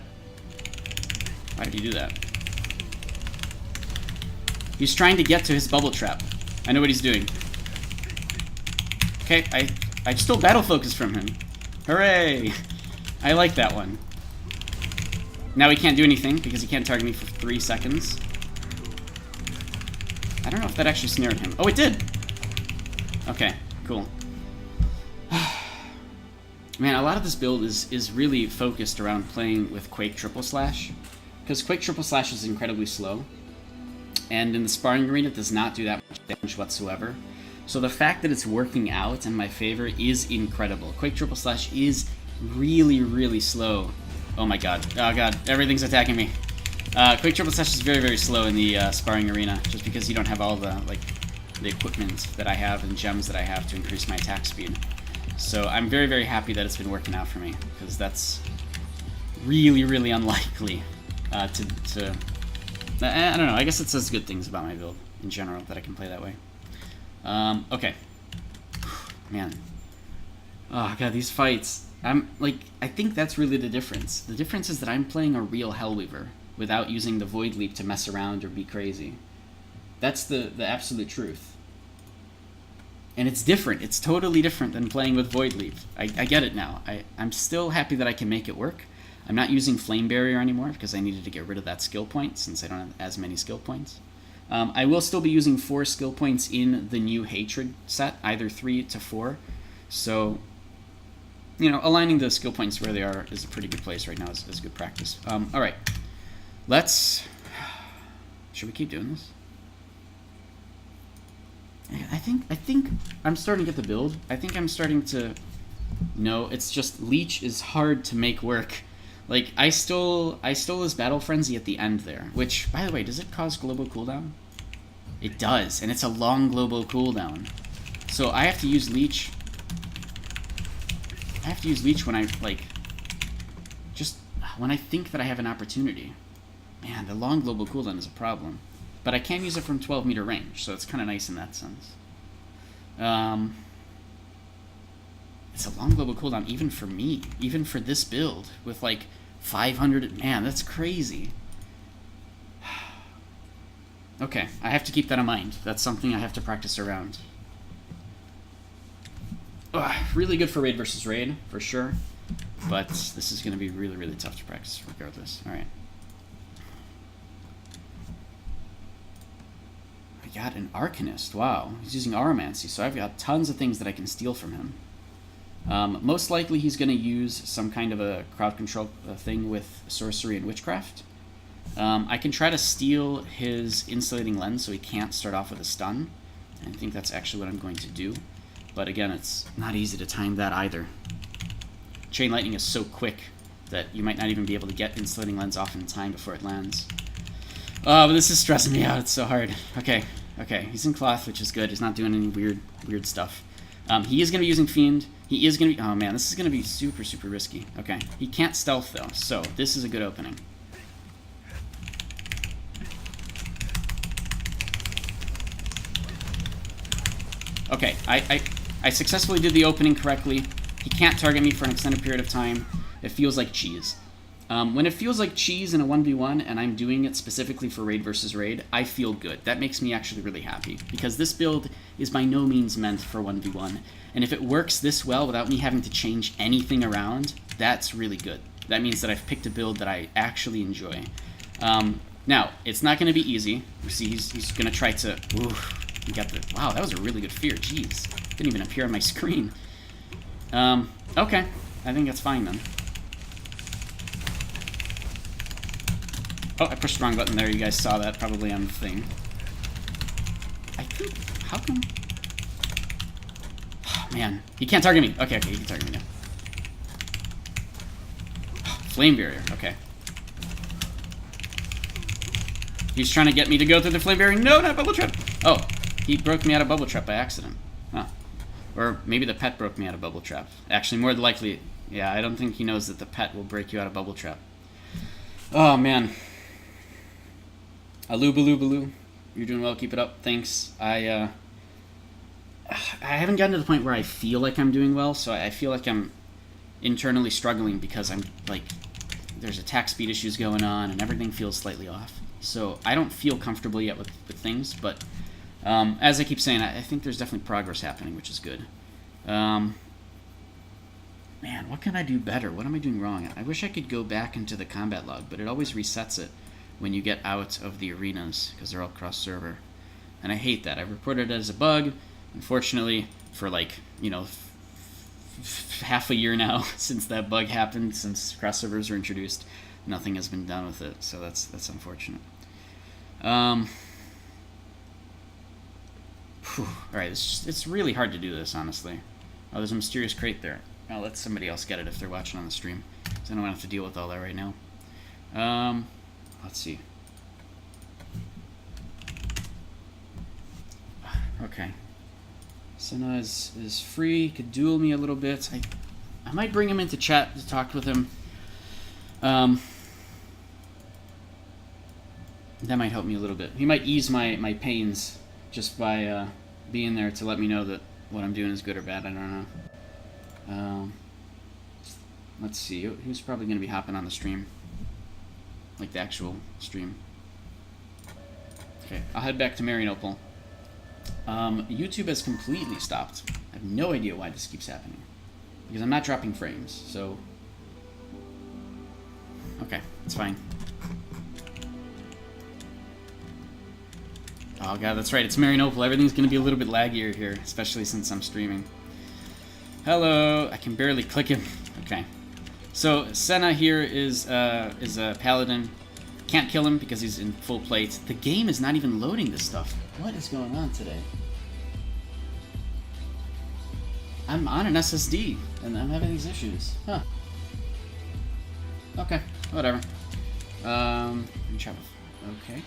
Why did he do that? He's trying to get to his bubble trap. I know what he's doing. Okay, I stole battle focus from him. Hooray! I like that one. Now he can't do anything because he can't target me for 3 seconds. I don't know if that actually snared him. Oh, it did! Okay, cool. Man, a lot of this build is really focused around playing with Quake Triple Slash. Because Quake Triple Slash is incredibly slow. And in the sparring arena, it does not do that much damage whatsoever. So the fact that it's working out in my favor is incredible. Quake Triple Slash is really, really slow. Oh my god. Oh god, everything's attacking me. Quake Triple Slash is very, very slow in the sparring arena, just because you don't have all the, like, the equipment that I have and gems that I have to increase my attack speed. So I'm very, very happy that it's been working out for me, because that's really, really unlikely to I don't know, I guess it says good things about my build in general, that I can play that way. Okay. Man. Oh god, these fights. I think that's really the difference. The difference is that I'm playing a real Hellweaver without using the Void Leap to mess around or be crazy. That's the absolute truth. And it's different. It's totally different than playing with Void Leap. I get it now. I'm still happy that I can make it work. I'm not using Flame Barrier anymore because I needed to get rid of that skill point since I don't have as many skill points. I will still be using 4 skill points in the new Hatred set, either 3 to 4. So you know, aligning the skill points where they are is a pretty good place right now. Is good practice. All right, let's. Should we keep doing this? I think I'm starting to get the build. I think I'm starting to. No, it's just Leech is hard to make work. Like I stole his Battle Frenzy at the end there, which, by the way, does it cause global cooldown? It does, and it's a long global cooldown. So I have to use Leech. I have to use Leech when I, like, just when I think that I have an opportunity. Man, the long global cooldown is a problem. But I can use it from 12-meter range, so it's kind of nice in that sense. It's a long global cooldown even for me, even for this build, with like 500, man, that's crazy. Okay, I have to keep that in mind. That's something I have to practice around. Really good for raid versus raid, for sure. But this is going to be really, really tough to practice regardless. Alright. I got an Arcanist. Wow. He's using Aromancy, so I've got tons of things that I can steal from him. Most likely he's going to use some kind of a crowd control thing with sorcery and witchcraft. I can try to steal his insulating lens so he can't start off with a stun. I think that's actually what I'm going to do. But again, it's not easy to time that either. Chain Lightning is so quick that you might not even be able to get insulating lens off in time before it lands. Oh, but this is stressing me out. It's so hard. Okay, okay. He's in cloth, which is good. He's not doing any weird stuff. He is going to be using Fiend. He is going to be... Oh, man, this is going to be super, super risky. Okay, he can't stealth, though, so this is a good opening. Okay, I successfully did the opening correctly. He can't target me for an extended period of time. It feels like cheese. When it feels like cheese in a 1v1 and I'm doing it specifically for raid versus raid, I feel good. That makes me actually really happy, because this build is by no means meant for 1v1. And if it works this well without me having to change anything around, that's really good. That means that I've picked a build that I actually enjoy. Now, it's not going to be easy. You see, he's going to try to... Ooh, he got the... Wow, that was a really good fear. Jeez. Didn't even appear on my screen. Okay. I think that's fine then. Oh, I pushed the wrong button there. You guys saw that probably on the thing. I think... How come... Oh, man. He can't target me. Okay, he can target me now. Flame Barrier. Okay. He's trying to get me to go through the Flame Barrier. No, not Bubble Trap. Oh, he broke me out of Bubble Trap by accident. Huh. Or maybe the pet broke me out of Bubble Trap. Actually, more than likely... Yeah, I don't think he knows that the pet will break you out of Bubble Trap. Oh, man. Aloo baloo baloo. You're doing well. Keep it up. Thanks. I haven't gotten to the point where I feel like I'm doing well, so I feel like I'm internally struggling because I'm, like, there's attack speed issues going on and everything feels slightly off. So I don't feel comfortable yet with things, but as I keep saying, I think there's definitely progress happening, which is good. Man, what can I do better? What am I doing wrong? I wish I could go back into the combat log, but it always resets it when you get out of the arenas, because they're all cross-server. And I hate that. I reported it as a bug. Unfortunately, for like, you know, half a year now since that bug happened, since cross-servers were introduced, nothing has been done with it, so that's unfortunate. Alright, it's really hard to do this, honestly. Oh, there's a mysterious crate there. I'll let somebody else get it if they're watching on the stream, because I don't want to have to deal with all that right now. Let's see. Okay. Senna is free, could duel me a little bit. I might bring him into chat to talk with him. That might help me a little bit. He might ease my pains just by being there to let me know that what I'm doing is good or bad. I don't know. Let's see. Who's probably going to be hopping on the stream? Like the actual stream. Okay, I'll head back to Marianople. YouTube has completely stopped. I have no idea why this keeps happening. Because I'm not dropping frames, so... Okay, it's fine. Oh god, that's right, it's Marianople. Everything's going to be a little bit laggier here, especially since I'm streaming. Hello. I can barely click him. Okay. So Senna here is a paladin. Can't kill him because he's in full plate. The game is not even loading this stuff. What is going on today? I'm on an SSD and I'm having these issues. Huh. Okay. Whatever. Let me try with... Okay.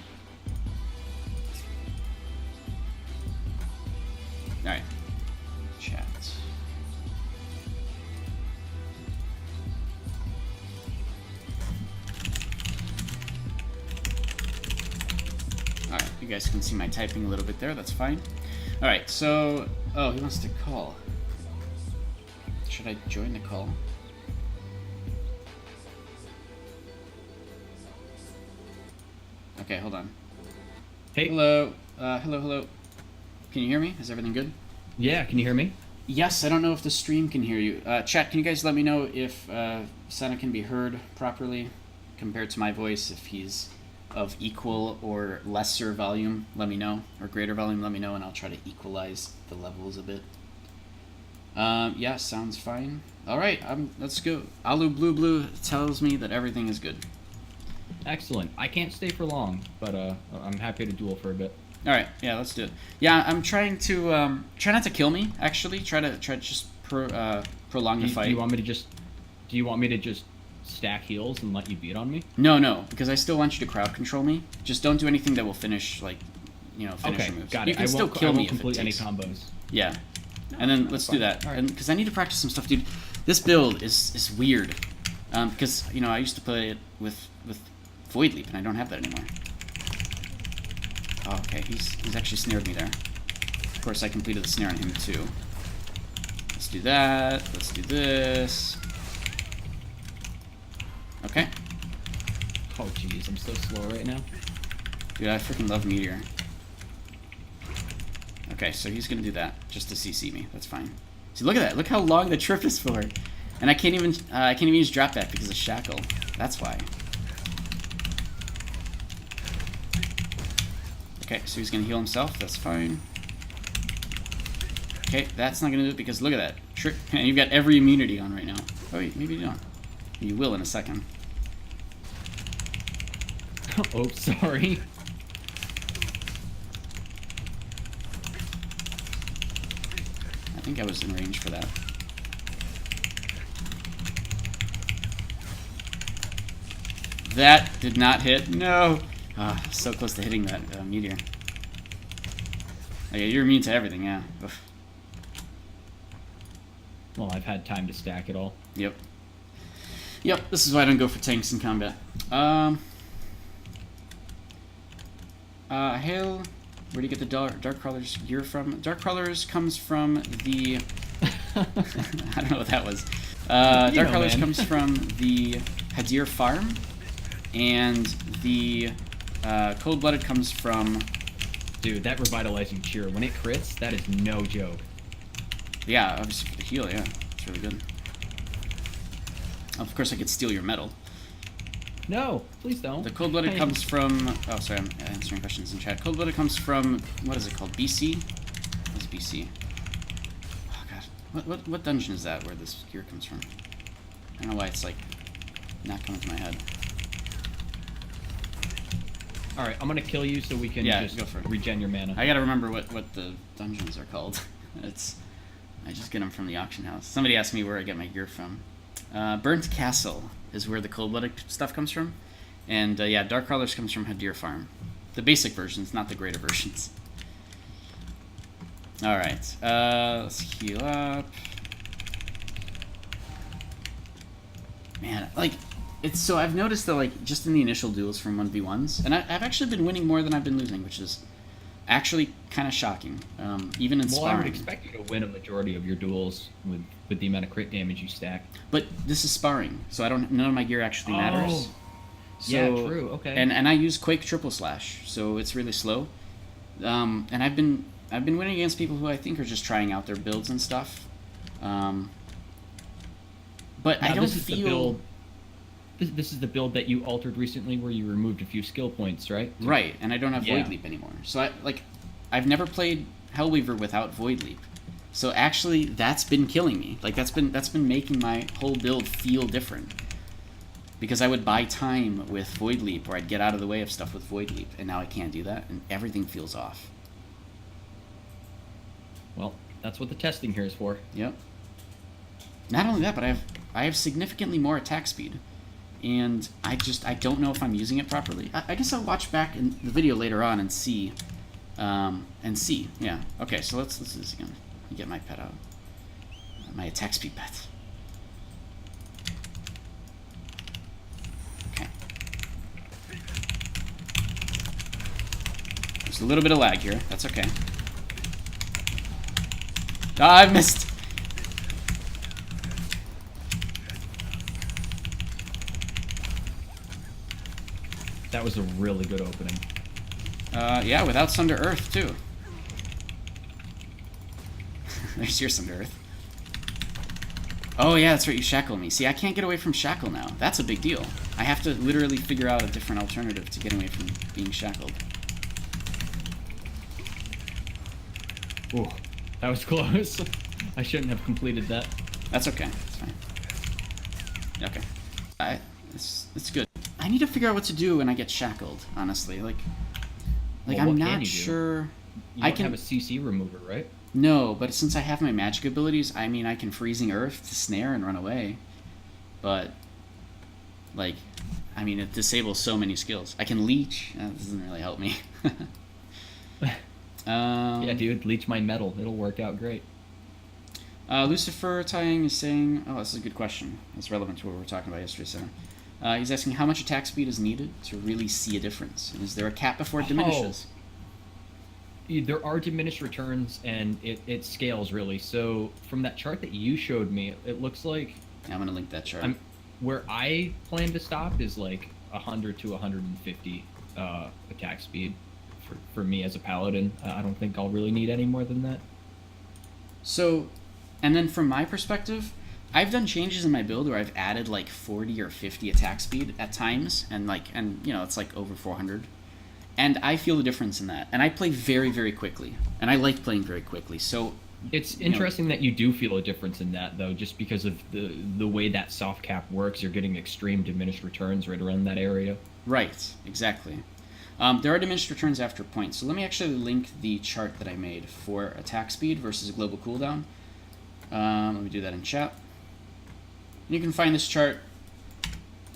Alright. Chat. Alright, you guys can see my typing a little bit there, that's fine. Alright, so... Oh, he wants to call. Should I join the call? Okay, hold on. Hey. Hello. Hello. Can you hear me? Is everything good? Yeah, can you hear me? Yes, I don't know if the stream can hear you. Chat, can you guys let me know if Senna can be heard properly compared to my voice? If he's of equal or lesser volume, let me know. Or greater volume, let me know, and I'll try to equalize the levels a bit. Yeah, sounds fine. Alright, let's go. Alu Blue Blue tells me that everything is good. Excellent. I can't stay for long, but I'm happy to duel for a bit. All right, yeah, let's do it. Yeah, I'm trying to try not to kill me. Actually, try to just prolong the fight. Do you want me to just stack heals and let you beat on me? No, because I still want you to crowd control me. Just don't do anything that will finish finisher okay, moves. Got it. You can still kill me if it complete any takes. combos. Yeah, and then let's do that. Right. And because I need to practice some stuff, dude. This build is weird. Because I used to play it with Void Leap, and I don't have that anymore. Oh, okay, he's actually snared me there. Of course, I completed the snare on him too. Let's do that. Let's do this. Okay. Oh, jeez, I'm so slow right now. Dude, I freaking love Meteor. Okay, so he's gonna do that just to CC me. That's fine. See, look at that. Look how long the trip is for, and I can't even use drop back because of Shackle. That's why. Okay, so he's gonna heal himself. That's fine. Okay, that's not gonna do it because look at that. Trick. You've got every immunity on right now. Oh wait, maybe you don't. You will in a second. Oh, sorry. I think I was in range for that. That did not hit. No. So close to hitting that meteor. Oh, yeah, you're immune to everything, yeah. Oof. Well, I've had time to stack it all. Yep. Yep, this is why I don't go for tanks in combat. Hail, where do you get the Darkcrawler's gear from? Darkcrawler's comes from the... I don't know what that was. Darkcrawler's comes from the Hadir farm, and the Cold-Blooded comes from... Dude, that revitalizing cheer, when it crits, that is no joke. Yeah, obviously for the heal, yeah. It's really good. Of course, I could steal your medal. No, please don't. The Cold-Blooded comes from... Oh, sorry, I'm answering questions in chat. Cold-Blooded comes from... What is it called? BC? What's BC? Oh, God. What dungeon is that where this gear comes from? I don't know why it's, like, not coming to my head. Alright, I'm gonna kill you so we can just go for it. regen your mana. I gotta remember what the dungeons are called. I just get them from the auction house. Somebody asked me where I get my gear from. Burnt Castle is where the Cold-Blooded stuff comes from. And, yeah, Darkcrawlers comes from Hadir Farm. The basic versions, not the greater versions. Alright, let's heal up. Man, like... So I've noticed that, like, just in the initial duels from 1v1s, and I've actually been winning more than I've been losing, which is actually kind of shocking, even in sparring. Well, I would expect you to win a majority of your duels with the amount of crit damage you stack. But this is sparring, so none of my gear actually matters. So, yeah, true, okay. And I use Quake Triple Slash, so it's really slow. And I've been winning against people who I think are just trying out their builds and stuff. But I don't feel... This is the build that you altered recently where you removed a few skill points, right? Right, and I don't have Void Leap anymore. So I've never played Hellweaver without Void Leap. So actually, that's been killing me. Like, that's been making my whole build feel different. Because I would buy time with Void Leap, or I'd get out of the way of stuff with Void Leap, and now I can't do that, and everything feels off. Well, that's what the testing here is for. Yep. Not only that, but I have significantly more attack speed, and I don't know if I'm using it properly. I guess I'll watch back in the video later on and see. Yeah. Okay, so let's do this again. Let me get my pet out. My attack speed pet. Okay. There's a little bit of lag here. That's okay. Ah, I missed. That was a really good opening. Yeah, without Sunder Earth, too. There's your Sunder Earth. Oh, yeah, that's right, you shackle me. See, I can't get away from shackle now. That's a big deal. I have to literally figure out a different alternative to getting away from being shackled. Ooh, that was close. I shouldn't have completed that. That's okay. It's fine. Okay. It's good. I need to figure out what to do when I get shackled, honestly. Like Well, I'm what can not you do? sure. You don't have a CC remover, right? No, but since I have my magic abilities, I mean, I can Freezing Earth to snare and run away. But, like, I mean, it disables so many skills. I can leech. That doesn't really help me. Yeah, dude, leech my metal. It'll work out great. Lucifer Tying is saying, oh, this is a good question. It's relevant to what we were talking about yesterday, so. He's asking how much attack speed is needed to really see a difference. And is there a cap before it diminishes? There are diminished returns, and it scales, really. So, from that chart that you showed me, it looks like... Yeah, I'm going to link that chart. Where I plan to stop is, like, 100 to 150 attack speed for me as a paladin. I don't think I'll really need any more than that. So, and then from my perspective, I've done changes in my build where I've added, like, 40 or 50 attack speed at times, and, you know, it's, like, over 400. And I feel the difference in that. And I play very, very quickly. And I like playing very quickly. So it's interesting that you do feel a difference in that, though, just because of the way that soft cap works. You're getting extreme diminished returns right around that area. Right, exactly. There are diminished returns after points. So let me actually link the chart that I made for attack speed versus global cooldown. Let me do that in chat. You can find this chart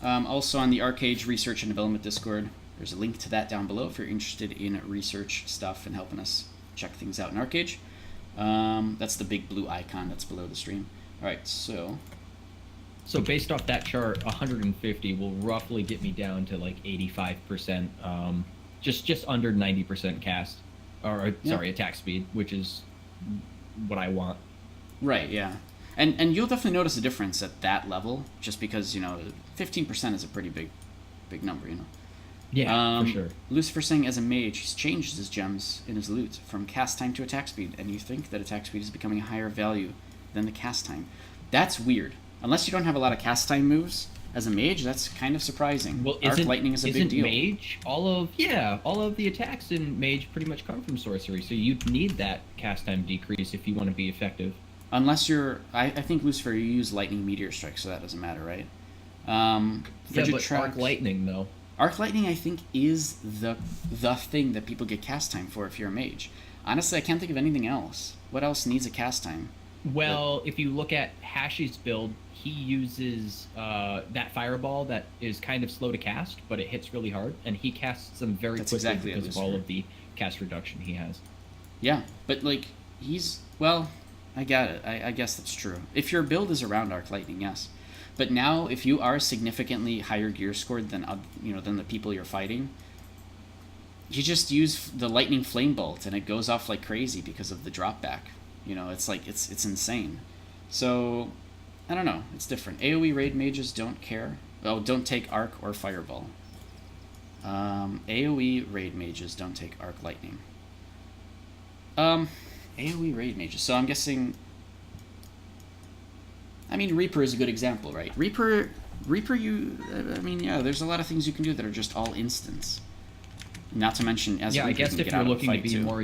also on the Arcade Research and Development Discord. There's a link to that down below if you're interested in research stuff and helping us check things out in Arcade. That's the big blue icon that's below the stream. All right, so based off that chart, 150 will roughly get me down to like 85%, just under 90% cast, or sorry, attack speed, which is what I want. Right, yeah. And you'll definitely notice a difference at that level, just because, you know, 15% is a pretty big number, you know. Yeah, for sure. Lucifer saying, as a mage, he's changed his gems in his loot from cast time to attack speed, and you think that attack speed is becoming a higher value than the cast time. That's weird. Unless you don't have a lot of cast time moves, as a mage, that's kind of surprising. Well, Arc Lightning is a big deal. Mage, all of the attacks in mage pretty much come from sorcery, so you'd need that cast time decrease if you want to be effective. Unless you're... I think, Lucifer, you use Lightning Meteor Strike, so that doesn't matter, right? Yeah, but Arc Lightning, though. Arc Lightning, I think, is the thing that people get cast time for if you're a mage. Honestly, I can't think of anything else. What else needs a cast time? Well, if you look at Hashi's build, he uses that fireball that is kind of slow to cast, but it hits really hard, and he casts them very quickly because of all of the cast reduction he has. Yeah, but, like, he's... Well, I got it. I guess that's true. If your build is around Arc Lightning, yes. But now, if you are significantly higher gear scored than the people you're fighting, you just use the Lightning Flame Bolt, and it goes off like crazy because of the drop back. You know, it's like it's insane. So, I don't know. It's different. AoE raid mages don't care. Oh, don't take Arc or Fireball. AoE raid mages don't take Arc Lightning. AoE raid mages. So I'm guessing... I mean, Reaper is a good example, right? Reaper, I mean, yeah, there's a lot of things you can do that are just all instants. Not to mention, as I guess if you're looking to be more...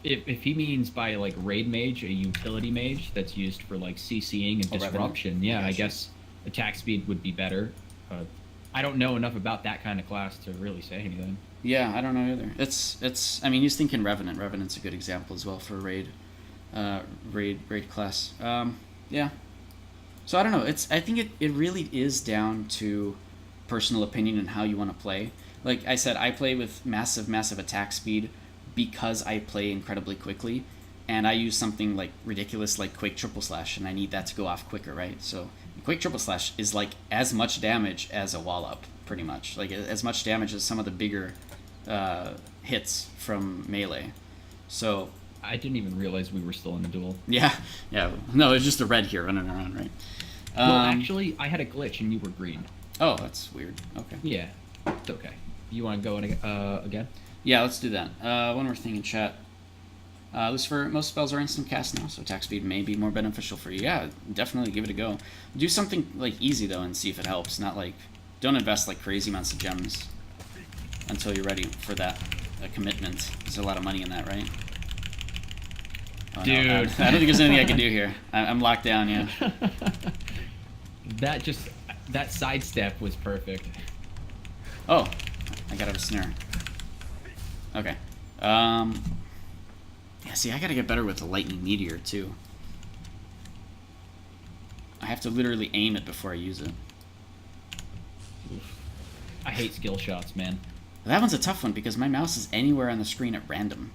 if he means by like raid mage a utility mage that's used for like CCing and disruption, yeah, I guess attack speed would be better. I don't know enough about that kind of class to really say anything. Yeah, I don't know either. It's. I mean, he's thinking Revenant. Revenant's a good example as well for raid, raid class. Yeah. So I don't know. I think it really is down to personal opinion and how you want to play. Like I said, I play with massive attack speed because I play incredibly quickly, and I use something like ridiculous like Quake Triple Slash, and I need that to go off quicker, right? So Quake Triple Slash is like as much damage as a wall up, pretty much. Like as much damage as some of the bigger hits from melee. So I didn't even realize we were still in a duel. yeah. No, it's just a red here running around, right? Well, actually, I had a glitch and you were green. Oh, that's weird. Okay. Yeah, it's okay. You want to go in, again? Yeah, let's do that. One more thing in chat. Lucifer, most spells are instant cast now, so attack speed may be more beneficial for you. Yeah, definitely give it a go. Do something like easy though and see if it helps. Not like, don't invest like crazy amounts of gems until you're ready for that commitment. There's a lot of money in that, right? Oh, dude, no, I don't think there's anything I can do here. I'm locked down. Yeah. That sidestep was perfect. Oh, I got out of snare. Okay. Yeah, see, I gotta get better with the lightning meteor, too. I have to literally aim it before I use it. I hate skill shots, man. That one's a tough one because my mouse is anywhere on the screen at random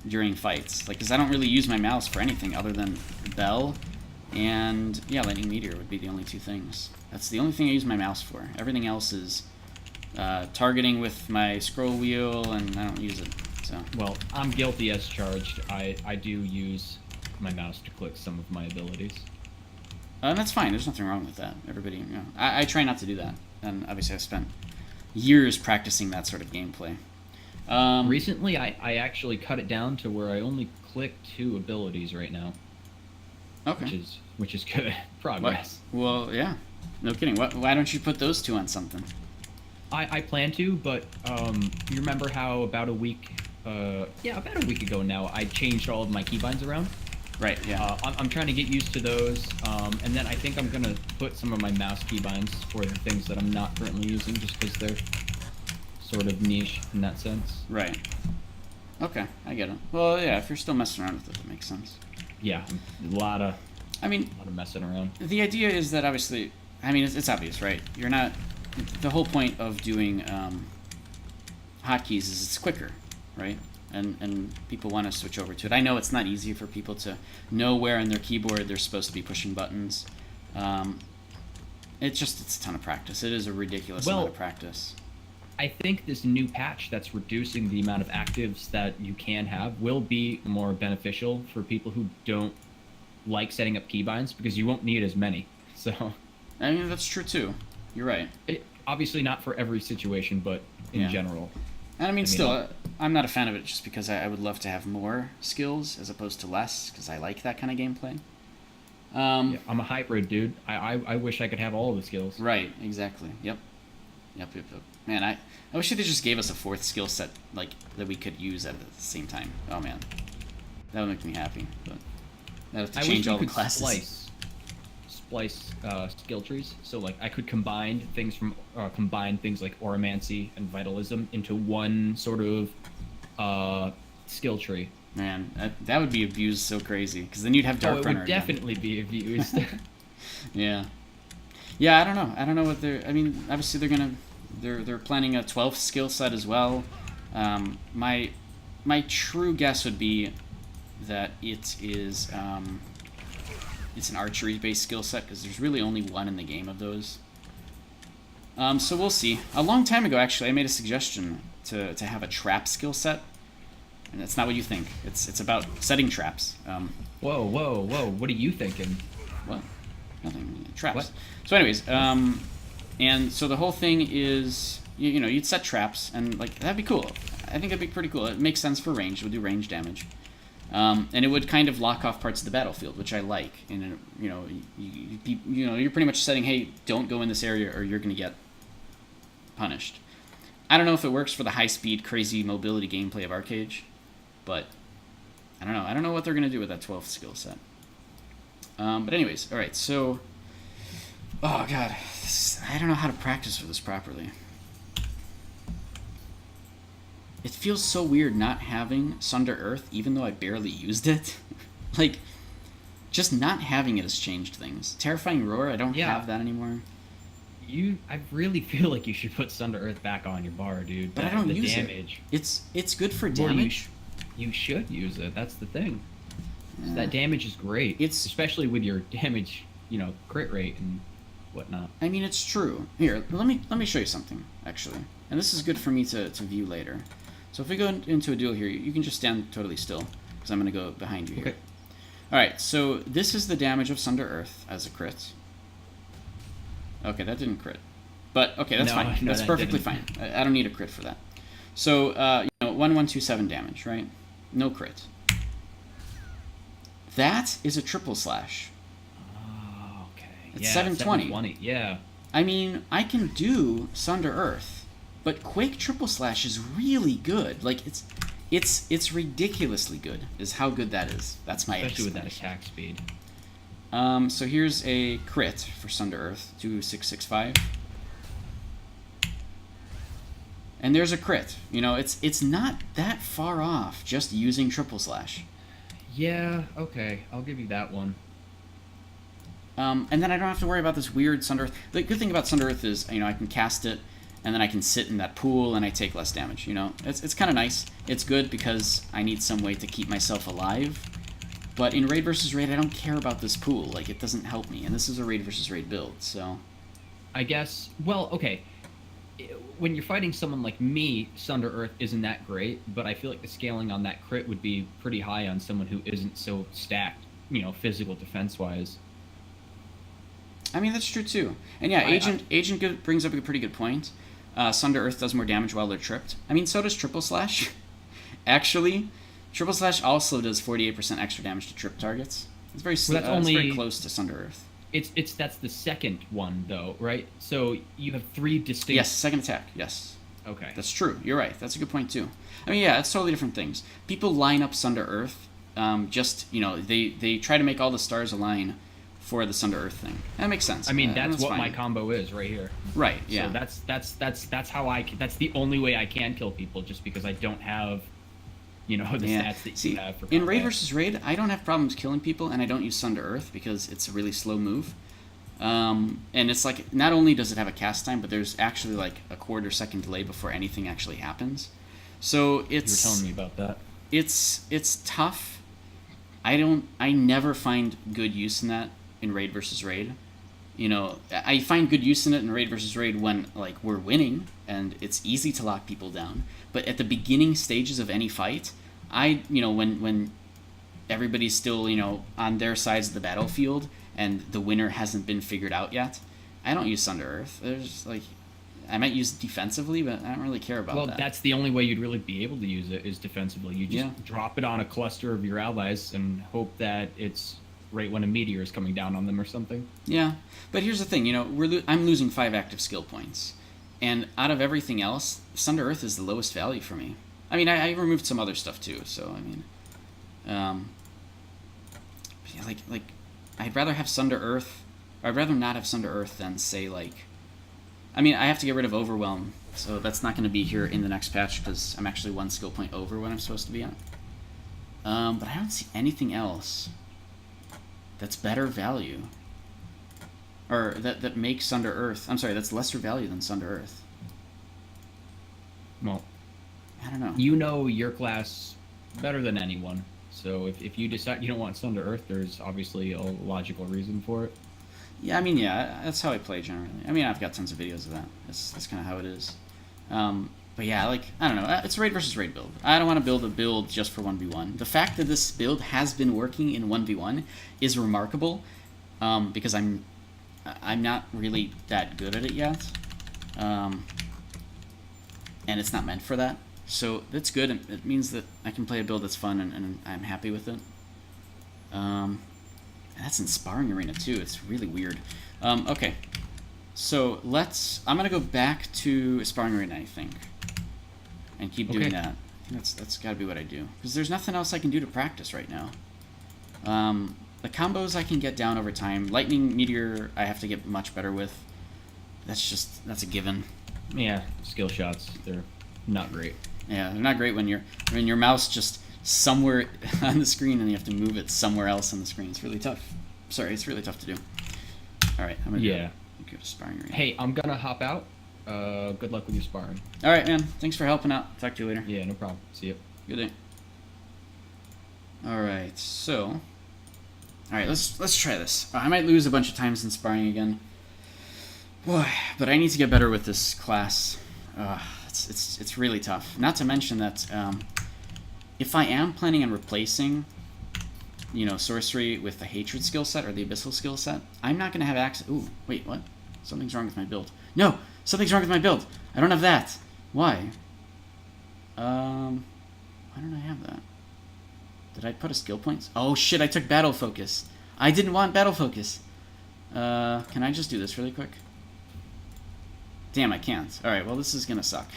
during fights. Like, because I don't really use my mouse for anything other than bell and, yeah, lightning meteor would be the only two things. That's the only thing I use my mouse for. Everything else is targeting with my scroll wheel, and I don't use it. So. Well, I'm guilty as charged. I do use my mouse to click some of my abilities. And that's fine. There's nothing wrong with that. Everybody, you know, I try not to do that. And obviously I've spent years practicing that sort of gameplay. Recently, I actually cut it down to where I only click 2 abilities right now. Okay. Which is good progress. What? Well, yeah. No kidding. Why don't you put those 2 on something? I plan to, but you remember how about a week ago now, I changed all of my keybinds around? Right, yeah. I'm trying to get used to those, and then I think I'm going to put some of my mouse keybinds for the things that I'm not currently using, just because they're sort of niche in that sense. Right. Okay, I get it. Well, yeah, if you're still messing around with it, that makes sense. Yeah, a lot of messing around. The idea is that obviously, I mean, it's obvious, right? You're not... The whole point of doing hotkeys is it's quicker, right? And people want to switch over to it. I know it's not easy for people to know where on their keyboard they're supposed to be pushing buttons. It's a ton of practice. It is a ridiculous amount of practice. I think this new patch that's reducing the amount of actives that you can have will be more beneficial for people who don't like setting up keybinds, because you won't need as many. So, I mean, that's true too. You're right. Obviously not for every situation, but in general. And I mean, still, I'm not a fan of it just because I would love to have more skills as opposed to less, because I like that kind of gameplay. Yeah, I'm a hybrid, dude. I wish I could have all of the skills. Right, exactly. Yep. Man, I wish they just gave us a 4th skill set like that we could use at the same time. Oh man, that would make me happy. But I'd have to change all the classes. Splice skill trees, so like I could combine things like Oromancy and Vitalism into one sort of skill tree. Man, that would be abused so crazy, because then you'd have Dark Runner. It would definitely be abused. Yeah. Yeah, I don't know what they're... I mean, obviously they're planning a 12th skill set as well. My true guess would be that it is... it's an archery-based skill set, because there's really only one in the game of those. So we'll see. A long time ago, actually, I made a suggestion to have a trap skill set. And that's not what you think. It's about setting traps. Whoa. What are you thinking? What? Nothing. Traps. What? So anyways, and so the whole thing is, you know, you'd set traps, and, like, that'd be cool. I think that'd be pretty cool. It makes sense for range. It would do range damage. And it would kind of lock off parts of the battlefield, which I like. And, you know, you're pretty much setting, hey, don't go in this area or you're going to get punished. I don't know if it works for the high-speed, crazy mobility gameplay of Arcade, but I don't know. I don't know what they're going to do with that 12th skill set. But anyways, all right, so... Oh, God. I don't know how to practice for this properly. It feels so weird not having Sunder Earth, even though I barely used it. Like, just not having it has changed things. Terrifying Roar, I don't have that anymore. I really feel like you should put Sunder Earth back on your bar, dude. But I don't use damage. it. It's good for damage. You should use it. That's the thing. So that damage is great. Especially with your damage, crit rate and whatnot. I mean, it's true. Here, let me show you something, actually. And this is good for me to view later. So if we go into a duel here, you can just stand totally still, because I'm going to go behind you here. Alright, so this is the damage of Sunder Earth as a crit. Okay, that didn't crit. But, okay, that's fine. That's perfectly fine. I don't need a crit for that. So, 1127 damage, right? No crit. That is a triple slash. Oh, okay. It's 720. 720, yeah. I mean, I can do Sunder Earth, but Quake triple slash is really good. Like, it's ridiculously good, is how good that is. That's my especially with that attack speed. So here's a crit for Sunder Earth, 2665. And there's a crit. It's not that far off just using triple slash. Yeah, okay. I'll give you that one. And then I don't have to worry about this weird Sunder Earth. The good thing about Sunder Earth is, I can cast it, and then I can sit in that pool, and I take less damage, It's kind of nice. It's good because I need some way to keep myself alive. But in Raid vs. Raid, I don't care about this pool. Like, it doesn't help me. And this is a Raid vs. Raid build, so... I guess... Well, okay. When you're fighting someone like me, Sunder Earth isn't that great, but I feel like the scaling on that crit would be pretty high on someone who isn't so stacked, physical defense-wise. I mean, that's true, too. And yeah, Agent brings up a pretty good point. Sunder Earth does more damage while they're tripped. I mean, so does Triple Slash. Actually, Triple Slash also does 48% extra damage to trip targets. It's very, it's very close to Sunder Earth. That's the second one, though, right? So you have 3 distinct... Yes, second attack, yes. Okay. That's true, you're right. That's a good point, too. I mean, yeah, it's totally different things. People line up Sunder Earth, they try to make all the stars align for the Sunder Earth thing. That makes sense. I mean, that's what my combo is right here. Right, yeah. So that's how that's the only way I can kill people, just because I don't have... the stats that you have for combat. In Raid vs. Raid, I don't have problems killing people, and I don't use Sunder Earth because it's a really slow move. And it's like, not only does it have a cast time, but there's actually like a quarter-second delay before anything actually happens. So it's... You were telling me about that. It's tough. I never find good use in that in Raid vs. Raid. I find good use in it in Raid vs. Raid when, like, we're winning, and it's easy to lock people down. But at the beginning stages of any fight, when everybody's still, on their sides of the battlefield, and the winner hasn't been figured out yet, I don't use Sunder Earth. There's, like, I might use it defensively, but I don't really care about that. Well, that's the only way you'd really be able to use it, is defensively. You just drop it on a cluster of your allies and hope that it's right when a meteor is coming down on them or something. Yeah, but here's the thing, I'm losing 5 active skill points. And out of everything else, Sunder Earth is the lowest value for me. I mean, I removed some other stuff too, so, I mean... like, I'd rather have Sunder Earth... Or I'd rather not have Sunder Earth than, say, like... I mean, I have to get rid of Overwhelm, so that's not going to be here in the next patch, because I'm actually 1 skill point over what I'm supposed to be at. But I don't see anything else that's better value. Or that makes Sunder Earth... I'm sorry, that's lesser value than Sunder Earth. Well, I don't know. You know your class better than anyone. So if you decide you don't want Sunder Earth, there's obviously a logical reason for it. Yeah, I mean, yeah, that's how I play generally. I mean, I've got tons of videos of that. That's kind of how it is. But yeah, like, I don't know. It's a Raid vs. Raid build. I don't want to build a build just for 1v1. The fact that this build has been working in 1v1 is remarkable, because I'm not really that good at it yet. And it's not meant for that. So that's good. It means that I can play a build that's fun, and I'm happy with it. That's in Sparring Arena too. It's really weird. Okay, so I'm gonna go back to Sparring Arena, I think, and keep doing that. That's got to be what I do. Because there's nothing else I can do to practice right now. The combos I can get down over time. Lightning Meteor I have to get much better with. That's a given. Yeah, skill shots, they're not great. Yeah, they're not great when your mouse just somewhere on the screen and you have to move it somewhere else on the screen. It's really tough. Sorry, it's really tough to do. All right, I'm gonna go to sparring arena. Hey, I'm gonna hop out. Good luck with your sparring. All right, man. Thanks for helping out. Talk to you later. Yeah, no problem. See you. Good day. All right, so, all right, let's try this. I might lose a bunch of times in sparring again. Boy, but I need to get better with this class. It's really tough. Not to mention that if I am planning on replacing, sorcery with the hatred skill set or the abyssal skill set, I'm not going to have access. Ooh, wait, what? Something's wrong with my build. No, something's wrong with my build. I don't have that. Why? Why don't I have that? Did I put a skill point? Oh shit! I took battle focus. I didn't want battle focus. Can I just do this really quick? Damn, I can't. Alright, well this is gonna suck.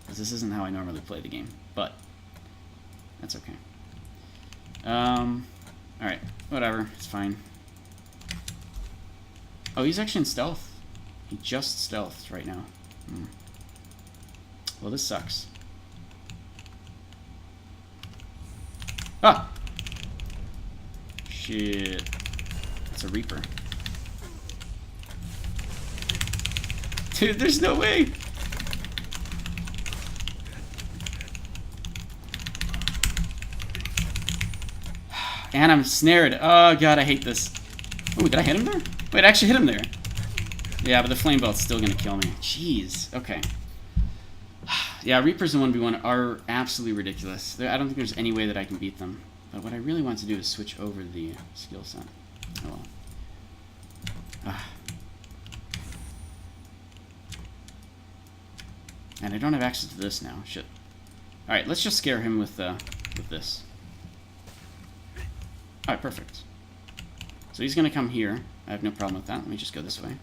Because this isn't how I normally play the game. But, that's okay. Alright, whatever. It's fine. Oh, he's actually in stealth. He just stealthed right now. Well, this sucks. Ah! Shit. That's a Reaper. Dude, there's no way! And I'm snared. Oh god, I hate this. Oh, did I hit him there? Wait, I actually hit him there. Yeah, but the flame belt's still gonna kill me. Jeez. Okay. Yeah, Reapers in 1v1 are absolutely ridiculous. I don't think there's any way that I can beat them. But what I really want to do is switch over the skill set. Oh well. And I don't have access to this now. Shit. Alright, let's just scare him with this. Alright, perfect. So he's gonna come here. I have no problem with that. Let me just go this way.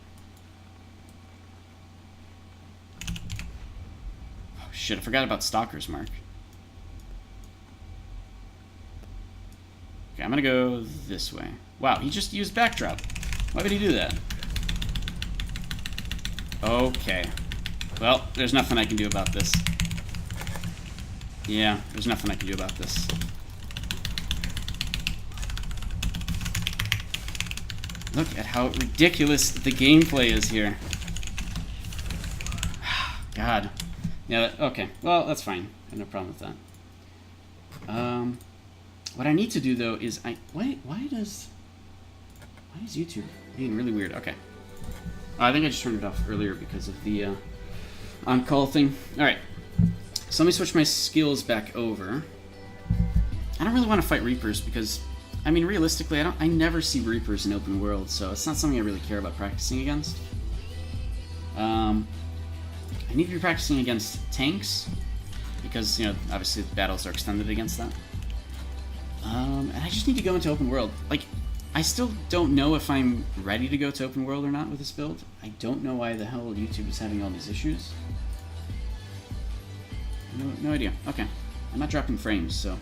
Oh shit, I forgot about Stalker's Mark. Okay, I'm gonna go this way. Wow, he just used backdrop. Why would he do that? Okay. Well, there's nothing I can do about this. Yeah, there's nothing I can do about this. Look at how ridiculous the gameplay is here. God. Yeah, okay. Well, that's fine. I have no problem with that. What I need to do, though, is why is YouTube being really weird? Okay. I think I just turned it off earlier because of the on-call thing. Alright. So let me switch my skills back over. I don't really want to fight Reapers because, I mean, realistically, I never see Reapers in open world, so it's not something I really care about practicing against. I need to be practicing against tanks because, obviously the battles are extended against that. And I just need to go into open world. Like, I still don't know if I'm ready to go to open world or not with this build. I don't know why the hell YouTube is having all these issues. No idea. Okay. I'm not dropping frames, so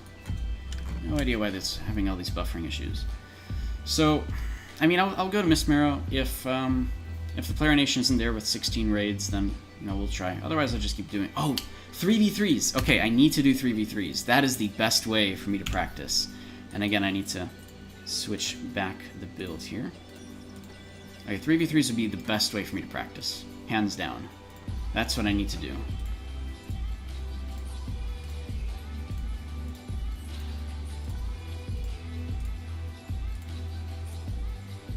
no idea why that's having all these buffering issues. So, I mean, I'll go to Miss Marrow. If the player nation isn't there with 16 raids, then, we'll try. Otherwise, I'll just keep doing... Oh, 3v3s! Okay, I need to do 3v3s. That is the best way for me to practice. And again, I need to switch back the build here. Okay, 3v3s would be the best way for me to practice. Hands down. That's what I need to do.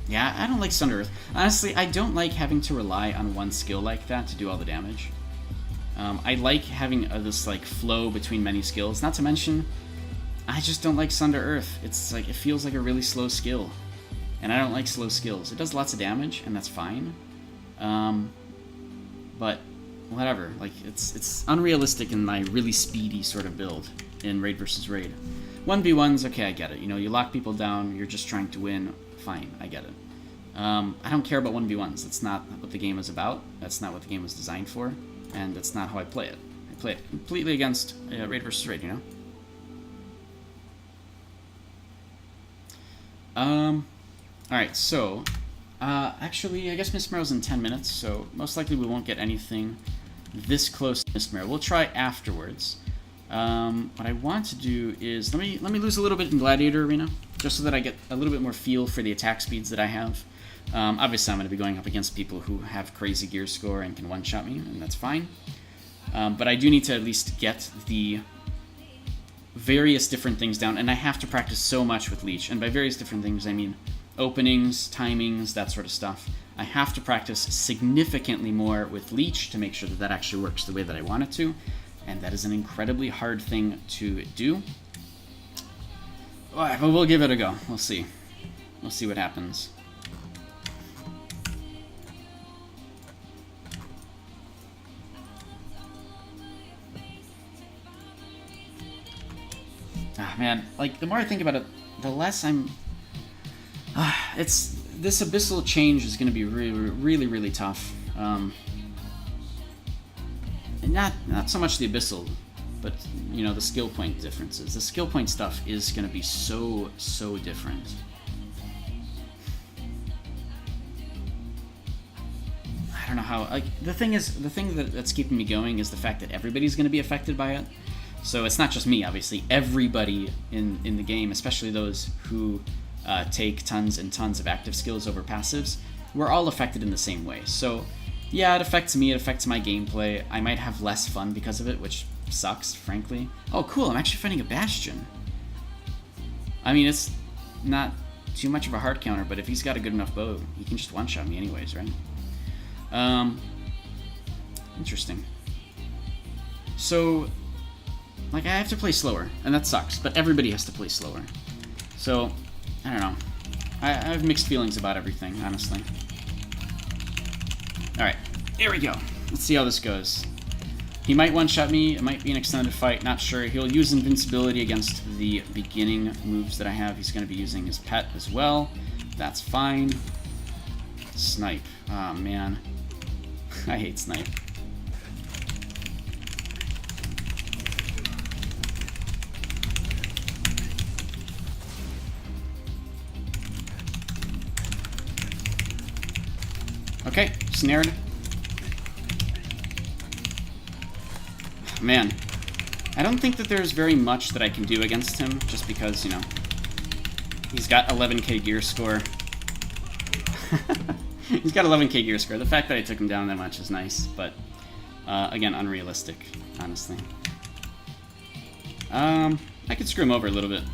Yeah, I don't like Sunder Earth. Honestly, I don't like having to rely on one skill like that to do all the damage. I like having this flow between many skills. Not to mention, I just don't like Sunder Earth. It's like, it feels like a really slow skill. And I don't like slow skills. It does lots of damage, and that's fine. But, whatever. Like, it's unrealistic in my really speedy sort of build in Raid vs. Raid. 1v1s, okay, I get it. You lock people down, you're just trying to win. Fine, I get it. I don't care about 1v1s. That's not what the game is about. That's not what the game was designed for. And that's not how I play it. I play it completely against raid versus raid, you know? Alright, so, actually, I guess Miss Merrill's in 10 minutes, so most likely we won't get anything this close to Miss Merrill. We'll try afterwards. What I want to do is, let me lose a little bit in Gladiator Arena, just so that I get a little bit more feel for the attack speeds that I have. Obviously, I'm going to be going up against people who have crazy gear score and can one-shot me, and that's fine. But I do need to at least get the various different things down, and I have to practice so much with Leech. And by various different things, I mean openings, timings, that sort of stuff. I have to practice significantly more with Leech to make sure that that actually works the way that I want it to, and that is an incredibly hard thing to do. But we'll give it a go. We'll see. We'll see what happens. Ah, man, like, the more I think about it, the less I'm... This Abyssal change is going to be really, really tough. And not so much the Abyssal, but, you know, the skill point differences. The skill point stuff is going to be so different. I don't know how... Like, the thing that's keeping me going is the fact that everybody's going to be affected by it. So it's not just me, obviously. Everybody in the game, especially those who take tons and tons of active skills over passives, we're all affected in the same way. So, yeah, it affects me, it affects my gameplay. I might have less fun because of it, which sucks, frankly. Oh, cool, I'm actually fighting a Bastion. I mean, it's not too much of a hard counter, but if he's got a good enough bow, he can just one-shot me anyways, right? Interesting. So... Like, I have to play slower, and that sucks, but everybody has to play slower. So, I don't know. I have mixed feelings about everything, honestly. Alright, here we go. Let's see how this goes. He might one-shot me, it might be an extended fight, not sure. He'll use invincibility against the beginning moves that I have. He's going to be using his pet as well. That's fine. Snipe. Oh, man. I hate snipe. Okay, snared. Man, I don't think that there's very much that I can do against him, just because, you know, he's got 11k gear score. He's got 11k gear score. The fact that I took him down that much is nice, but, again, unrealistic, honestly. I could screw him over a little bit.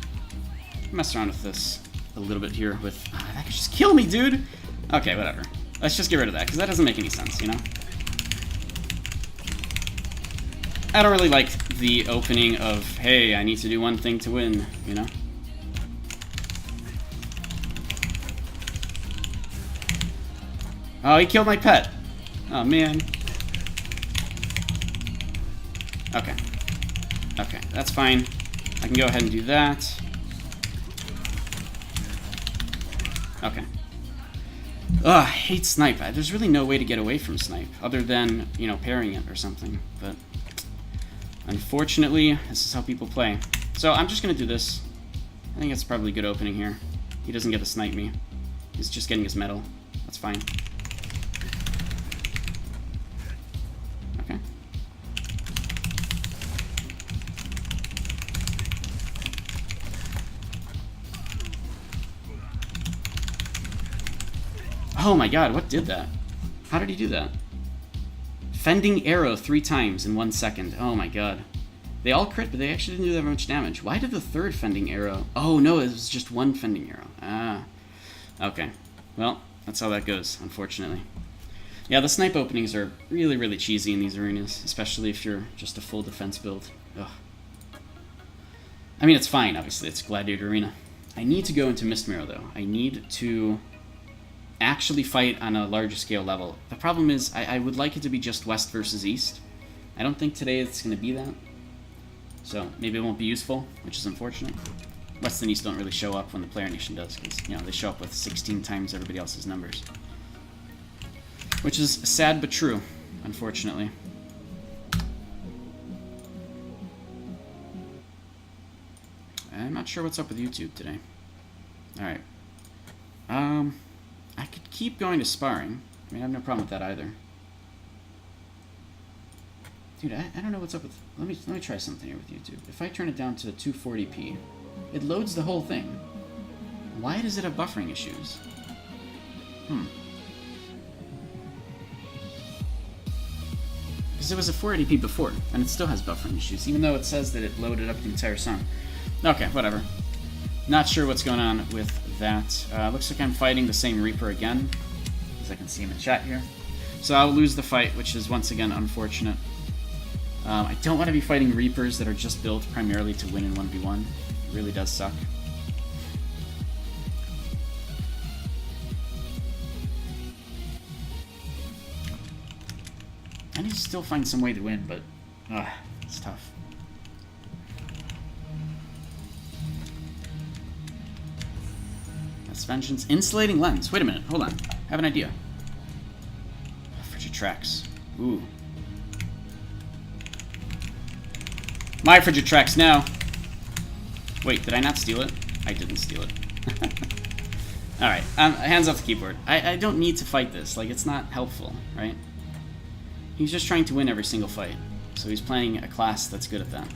Mess around with this a little bit here with... that could just kill me, dude! Okay, whatever. Let's just get rid of that, because that doesn't make any sense, you know? I don't really like the opening of, hey, I need to do one thing to win, you know? Oh, he killed my pet. Oh, man. Okay. Okay, that's fine. I can go ahead and do that. Okay. Ugh, I hate snipe. There's really no way to get away from snipe, other than, you know, parrying it or something. But, unfortunately, this is how people play. So, I'm just gonna do this. I think it's probably a good opening here. He doesn't get to snipe me. He's just getting his medal. That's fine. Okay. Oh my god, what did that? How did he do that? Fending arrow 3 times in 1 second. Oh my god. They all crit, but they actually didn't do that much damage. Why did the third fending arrow... Oh no, it was just 1 fending arrow. Ah. Okay. Well, that's how that goes, unfortunately. Yeah, the snipe openings are really, really cheesy in these arenas, especially if you're just a full defense build. Ugh. I mean, it's fine, obviously. It's Gladiator Arena. I need to go into Mistmirror, though. I need to actually fight on a larger scale level. The problem is, I would like it to be just West versus East. I don't think today it's going to be that. So, maybe it won't be useful, which is unfortunate. West and East don't really show up when the player nation does, because, you know, they show up with 16 times everybody else's numbers. Which is sad but true, unfortunately. not sure what's up with YouTube today. Alright. I could keep going to sparring. I mean, I have no problem with that either. Dude, I don't know what's up with... Let me try something here with YouTube. If I turn it down to 240p, it loads the whole thing. Why does it have buffering issues? Because it was a 480p before, and it still has buffering issues, even though it says that it loaded up the entire song. Okay, whatever. Not sure what's going on with that. Looks like I'm fighting the same Reaper again, as I can see in the chat here. So I'll lose the fight, which is once again unfortunate. I don't want to be fighting Reapers that are just built primarily to win in 1v1. It really does suck. I need to still find some way to win, but it's tough. That's Vengeance. Insulating Lens. Wait a minute. Hold on. I have an idea. Frigid Tracks. Ooh. My Frigid Tracks now. Wait, did I not steal it? I didn't steal it. Alright, hands off the keyboard. I don't need to fight this. Like, it's not helpful, right? He's just trying to win every single fight. So he's playing a class that's good at that.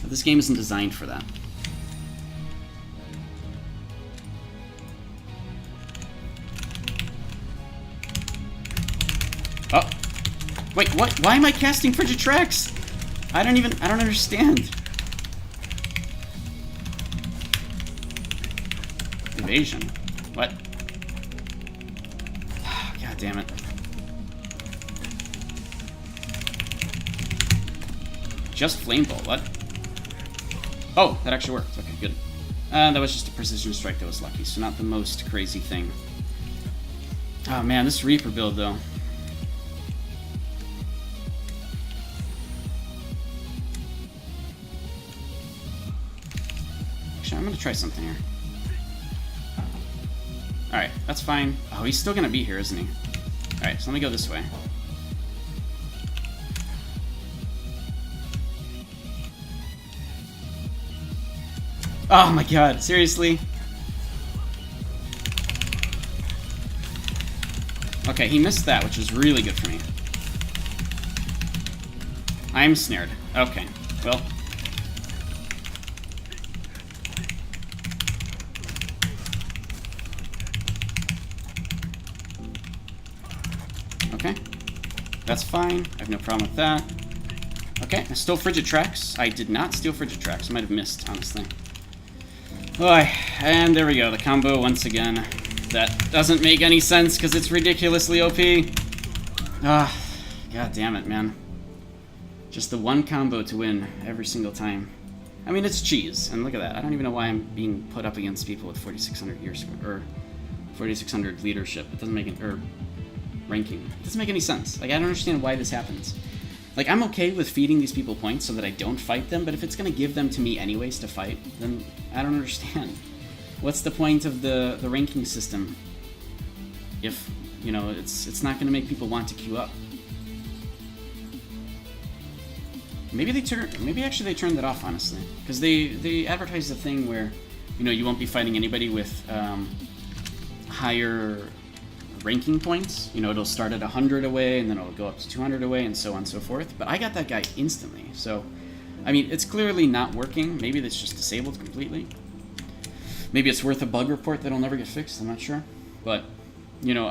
But this game isn't designed for that. Oh! Wait, what? Why am I casting Frigid Tracks? I don't understand. Evasion. What? God damn it. Just Flame Bolt, what? Oh, that actually worked. Okay, good. That was just a precision strike that was lucky, so not the most crazy thing. Oh man, this Reaper build though. Actually, I'm gonna try something here. Alright, that's fine. Oh, he's still gonna be here, isn't he? Alright, so let me go this way. Oh my god, seriously? Okay, he missed that, which is really good for me. I'm snared. Okay, well. Okay, that's fine. I have no problem with that. Okay, I stole Frigid Tracks. I did not steal Frigid Tracks. I might have missed, honestly. Oh, and there we go, the combo once again. That doesn't make any sense because it's ridiculously OP. Ah, god damn it, man. Just the one combo to win every single time. I mean, it's cheese, and look at that. I don't even know why I'm being put up against people with 4,600 years or 4,600 leadership. It doesn't make it, or ranking. It doesn't make any sense. Like, I don't understand why this happens. Like, I'm okay with feeding these people points so that I don't fight them, but if it's going to give them to me anyways to fight, then I don't understand. What's the point of the ranking system if, you know, it's not going to make people want to queue up? Maybe actually they turned that off, honestly. Because they advertised a thing where, you know, you won't be fighting anybody with higher ranking points. You know, it'll start at 100 away, and then it'll go up to 200 away, and so on and so forth. But I got that guy instantly, so... I mean, it's clearly not working. Maybe that's just disabled completely. Maybe it's worth a bug report that'll never get fixed, I'm not sure. But, you know,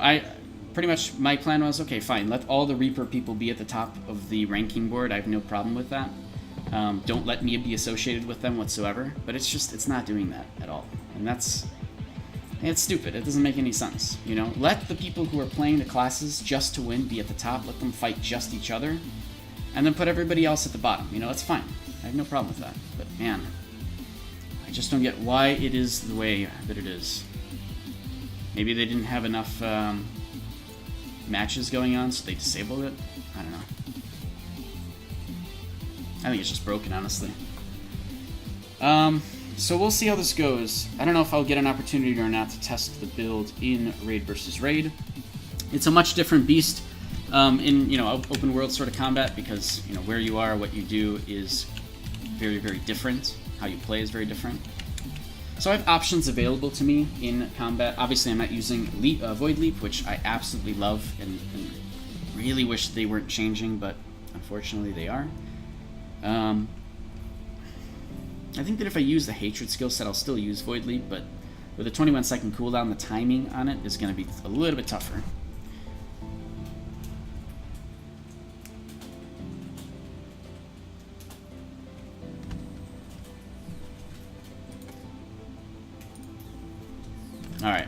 pretty much my plan was, okay, fine, let all the Reaper people be at the top of the ranking board. I have no problem with that. Don't let me be associated with them whatsoever. But it's not doing that at all. And it's stupid. It doesn't make any sense, you know? Let the people who are playing the classes just to win be at the top. Let them fight just each other. And then put everybody else at the bottom. You know, it's fine. I have no problem with that. But, man, I just don't get why it is the way that it is. Maybe they didn't have enough matches going on, so they disabled it? I don't know. I think it's just broken, honestly. So we'll see how this goes. I don't know if I'll get an opportunity or not to test the build in Raid versus Raid. It's a much different beast in, you know, open world sort of combat because, you know, where you are, what you do is very, very different. How you play is very different. So I have options available to me in combat. Obviously, I'm not using Void Leap, which I absolutely love and really wish they weren't changing, but unfortunately they are. I think that if I use the Hatred skill set, I'll still use Void Leap, but with a 21-second cooldown, the timing on it is going to be a little bit tougher. Alright.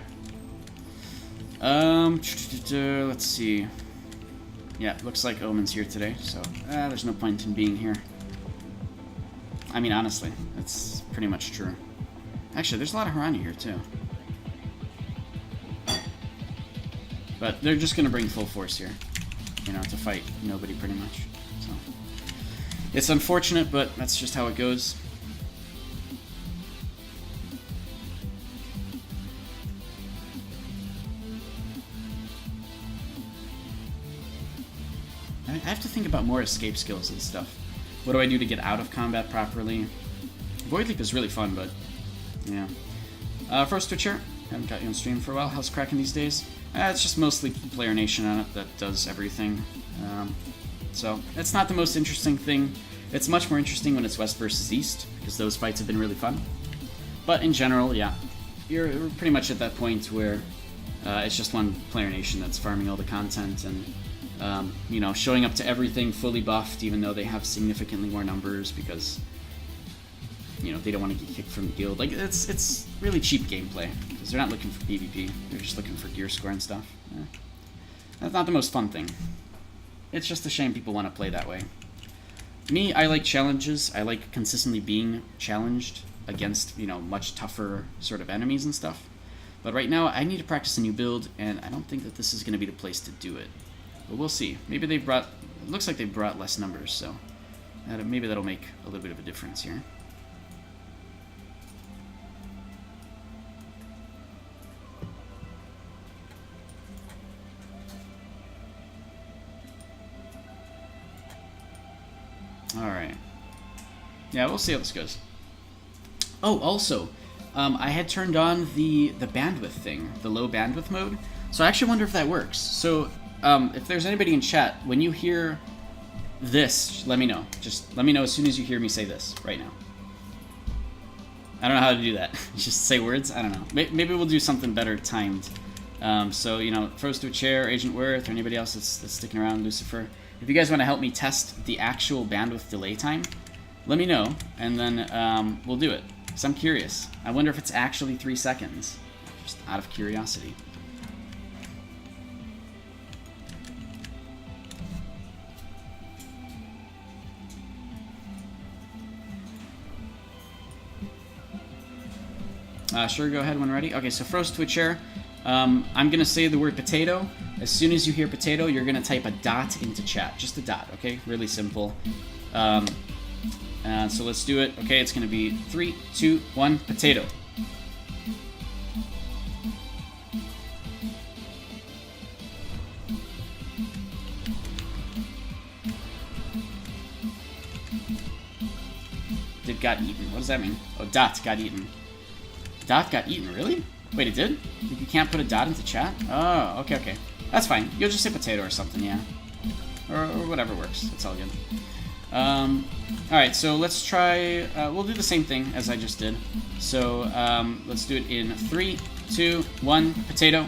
Let's see. Yeah, looks like Omen's here today, so there's no point in being here. I mean, honestly, that's pretty much true. Actually, there's a lot of Harani here, too. But they're just going to bring full force here, you know, to fight nobody, pretty much. So it's unfortunate, but that's just how it goes. I have to think about more escape skills and stuff. What do I do to get out of combat properly? Void Leap is really fun, but yeah. First Twitcher, haven't got you on stream for a while. How's it cracking these days? It's just mostly Player Nation on it that does everything. So it's not the most interesting thing. It's much more interesting when it's West versus East, because those fights have been really fun. But in general, yeah, you're pretty much at that point where it's just one Player Nation that's farming all the content and you know, showing up to everything fully buffed, even though they have significantly more numbers, because you know they don't want to get kicked from the guild. Like it's really cheap gameplay because they're not looking for PvP; they're just looking for gear score and stuff. That's not the most fun thing. It's just a shame people want to play that way. Me, I like challenges. I like consistently being challenged against, you know, much tougher sort of enemies and stuff. But right now, I need to practice a new build, and I don't think that this is going to be the place to do it. But we'll see. Maybe they brought... It looks like they brought less numbers, so maybe that'll make a little bit of a difference here. Alright. Yeah, we'll see how this goes. Oh, also, I had turned on the bandwidth thing, the low bandwidth mode. So I actually wonder if that works. So... if there's anybody in chat, when you hear this, let me know. Just let me know as soon as you hear me say this, right now. I don't know how to do that. Just say words? I don't know. Maybe we'll do something better timed. So, you know, Froze to a Chair, Agent Worth, or anybody else that's sticking around, Lucifer. If you guys want to help me test the actual bandwidth delay time, let me know, and then we'll do it. Because I'm curious. I wonder if it's actually 3 seconds. Just out of curiosity. Sure, go ahead when ready. Okay, so Froze to a Chair. I'm going to say the word potato. As soon as you hear potato, you're going to type a dot into chat. Just a dot, okay? Really simple. So let's do it. Okay, it's going to be 3, 2, 1, potato. Did got eaten. What does that mean? Oh, dot got eaten. Dot got eaten, really? Wait, it did? You can't put a dot into chat? Oh, okay, okay. That's fine. You'll just say potato or something, yeah. Or whatever works. It's all good. Alright, so let's try... we'll do the same thing as I just did. So, let's do it in 3, 2, 1, potato.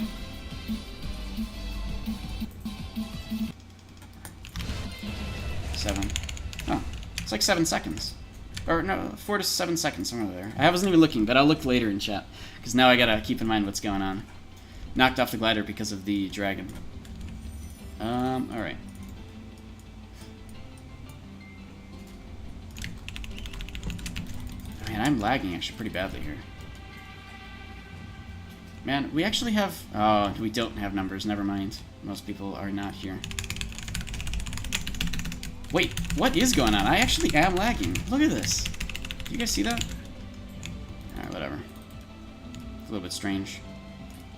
Seven. Oh, it's like 7 seconds. Or no, 4 to 7 seconds, somewhere there. I wasn't even looking, but I'll look later in chat. Because now I gotta keep in mind what's going on. Knocked off the glider because of the dragon. Alright. Man, I'm lagging actually pretty badly here. Man, we actually have... Oh, we don't have numbers, never mind. Most people are not here. Wait, what is going on? I actually am lagging. Look at this. Do you guys see that? Alright, whatever. It's a little bit strange.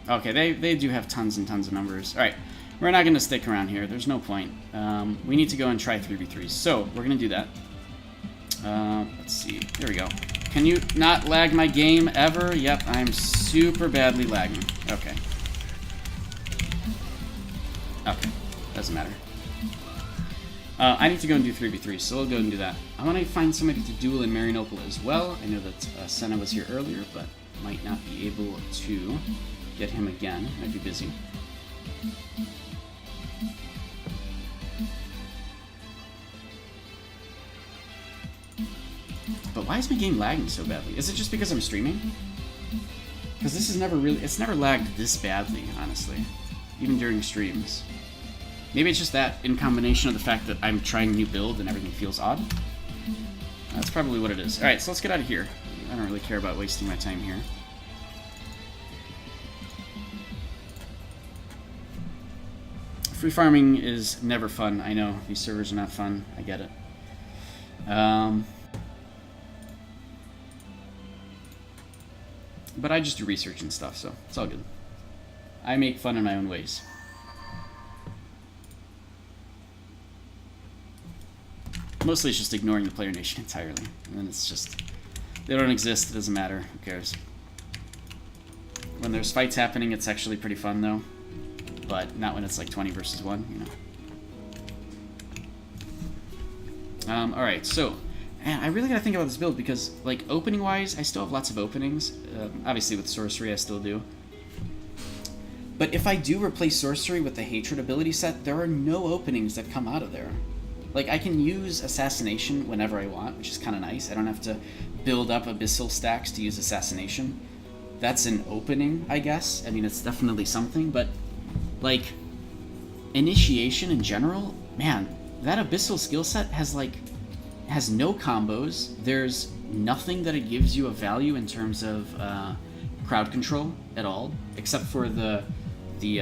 Okay, they do have tons and tons of numbers. Alright, we're not going to stick around here. There's no point. We need to go and try 3v3s. So, we're going to do that. Let's see. There we go. Can you not lag my game ever? Yep, I'm super badly lagging. Okay. Okay, doesn't matter. I need to go and do 3v3, so I'll go and do that. I want to find somebody to duel in Marianople as well. I know that Senna was here earlier, but might not be able to get him again. Might be busy. But why is my game lagging so badly? Is it just because I'm streaming? Because this is it's never lagged this badly, honestly. Even during streams. Maybe it's just that in combination of the fact that I'm trying a new build and everything feels odd. That's probably what it is. Alright, so let's get out of here. I don't really care about wasting my time here. Free farming is never fun. I know, these servers are not fun. I get it. But I just do research and stuff, so it's all good. I make fun in my own ways. Mostly it's just ignoring the player nation entirely. And then it's just, they don't exist, it doesn't matter, who cares. When there's fights happening, it's actually pretty fun though. But not when it's like 20 versus 1, you know. Alright, so, and I really gotta think about this build because, like, opening-wise, I still have lots of openings. Obviously with sorcery, I still do. But if I do replace sorcery with the hatred ability set, there are no openings that come out of there. Like, I can use assassination whenever I want, which is kind of nice. I don't have to build up abyssal stacks to use assassination. That's an opening, I guess. I mean, it's definitely something, but, like, initiation in general, man, that abyssal skill set has no combos. There's nothing that it gives you of value in terms of crowd control at all, except for the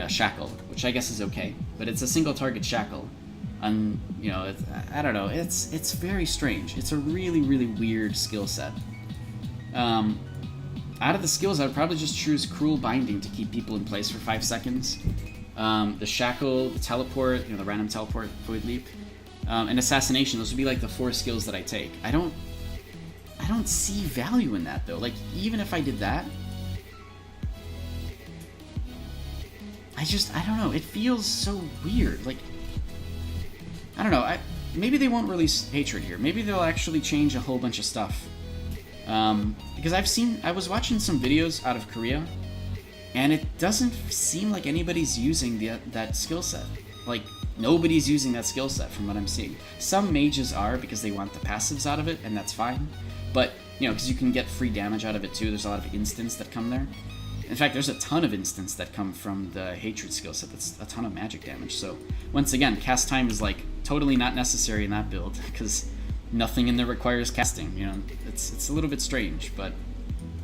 shackle, which I guess is okay, but it's a single target shackle. And, you know, I don't know, it's very strange. It's a really, really weird skill set. Out of the skills, I would probably just choose Cruel Binding to keep people in place for 5 seconds. The Shackle, the Teleport, you know, the random Teleport, Void Leap, and Assassination. Those would be like the 4 skills that I take. I don't see value in that though. Like, even if I did that, I don't know. It feels so weird. Like, I don't know. Maybe they won't release Hatred here. Maybe they'll actually change a whole bunch of stuff. Because I was watching some videos out of Korea, and it doesn't seem like anybody's using that skill set. Like, nobody's using that skill set from what I'm seeing. Some mages are because they want the passives out of it, and that's fine. But, you know, because you can get free damage out of it too. There's a lot of instants that come there. In fact, there's a ton of instants that come from the Hatred skill set. That's a ton of magic damage. So, once again, cast time is, like, totally not necessary in that build, because nothing in there requires casting, you know. It's a little bit strange, but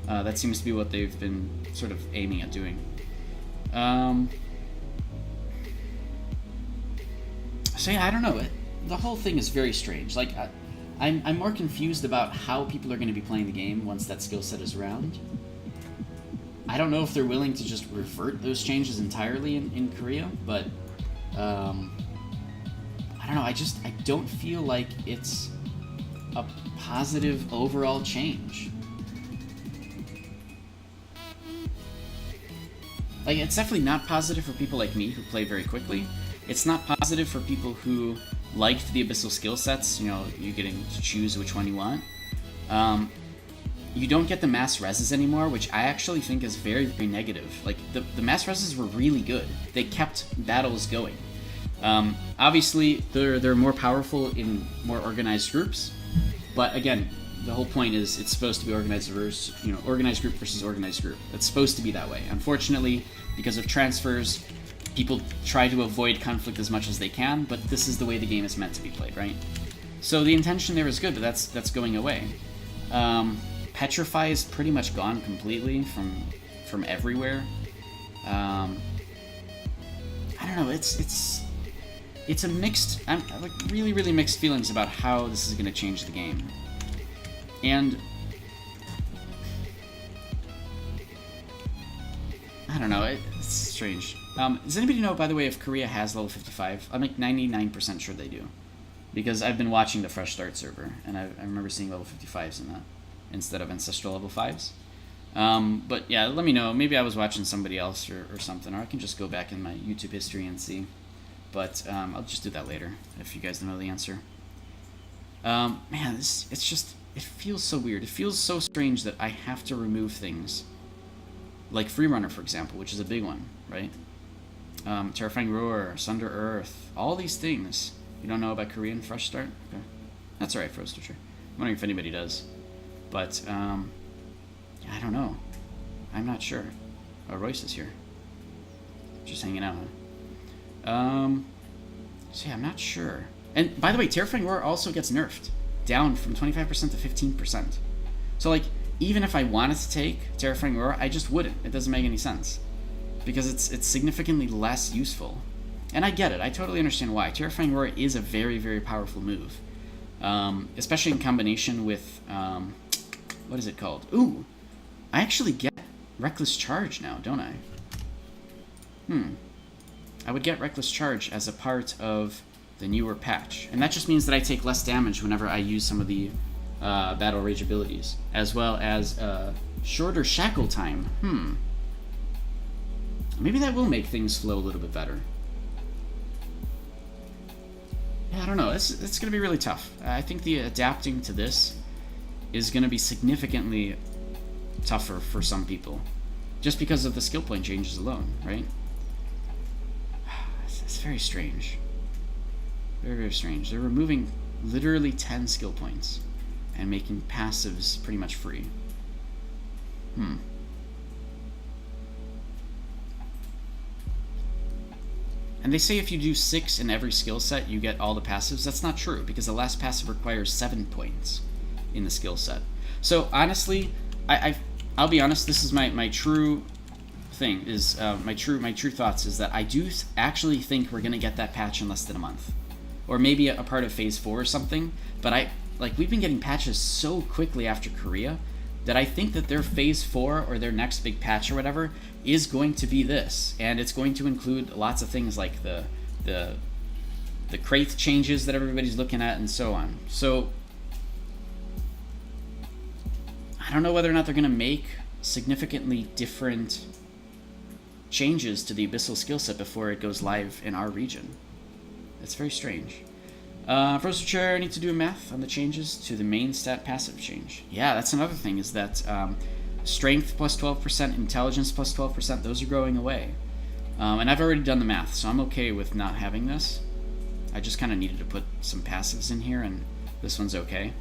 that seems to be what they've been sort of aiming at doing. So yeah, I don't know. The whole thing is very strange. Like, I'm more confused about how people are going to be playing the game once that skill set is around. I don't know if they're willing to just revert those changes entirely in Korea, but I don't know. I don't feel like it's a positive overall change. Like, it's definitely not positive for people like me who play very quickly. It's not positive for people who liked the Abyssal skill sets, you know, you getting to choose which one you want. You don't get the mass reses anymore, which I actually think is very, very negative. Like, the mass reses were really good. They kept battles going. Obviously, they're more powerful in more organized groups, but again, the whole point is it's supposed to be organized group versus organized group. It's supposed to be that way. Unfortunately, because of transfers, people try to avoid conflict as much as they can, but this is the way the game is meant to be played, right? So the intention there is good, but that's going away. Petrify is pretty much gone completely from everywhere. I don't know. It's a mixed. I have like really, really mixed feelings about how this is going to change the game. And I don't know. It's strange. Does anybody know, by the way, if Korea has level 55? I'm like 99% sure they do, because I've been watching the Fresh Start server, and I remember seeing level 55s in that. instead of Ancestral level 5s. But yeah, let me know. Maybe I was watching somebody else or something, or I can just go back in my YouTube history and see. But I'll just do that later if you guys don't know the answer. Man, it feels so weird. It feels so strange that I have to remove things. Like Freerunner, for example, which is a big one, right? Terrifying Roar, Sunder Earth, all these things. You don't know about Korean Fresh Start? Okay. That's alright, Frostager. I'm wondering if anybody does. But, I don't know. I'm not sure. Oh, Royce is here. Just hanging out, huh? So yeah, I'm not sure. And, by the way, Terrifying Roar also gets nerfed. Down from 25% to 15%. So, like, even if I wanted to take Terrifying Roar, I just wouldn't. It doesn't make any sense. Because it's significantly less useful. And I get it. I totally understand why. Terrifying Roar is a very, very powerful move. Especially in combination with, what is it called? Ooh, I actually get Reckless Charge now, don't I? I would get Reckless Charge as a part of the newer patch. And that just means that I take less damage whenever I use some of the Battle Rage abilities. As well as shorter shackle time. Maybe that will make things flow a little bit better. Yeah, I don't know. It's going to be really tough. I think the adapting to this is going to be significantly tougher for some people. Just because of the skill point changes alone, right? It's very strange. Very, very strange. They're removing literally 10 skill points and making passives pretty much free. And they say if you do 6 in every skill set, you get all the passives. That's not true, because the last passive requires 7 points in the skill set. So honestly, I'll be honest. This is my true thing. Is my true thoughts is that I do actually think we're gonna get that patch in less than a month, or maybe a part of Phase 4 or something. But we've been getting patches so quickly after Korea that I think that their Phase 4 or their next big patch or whatever is going to be this, and it's going to include lots of things like the crate changes that everybody's looking at and so on. So I don't know whether or not they're going to make significantly different changes to the Abyssal Skillset before it goes live in our region. It's very strange. First chair, I need to do a math on the changes to the main stat passive change. Yeah, that's another thing, is that strength plus 12%, intelligence plus 12%, those are going away. And I've already done the math, so I'm okay with not having this. I just kind of needed to put some passives in here, and this one's okay.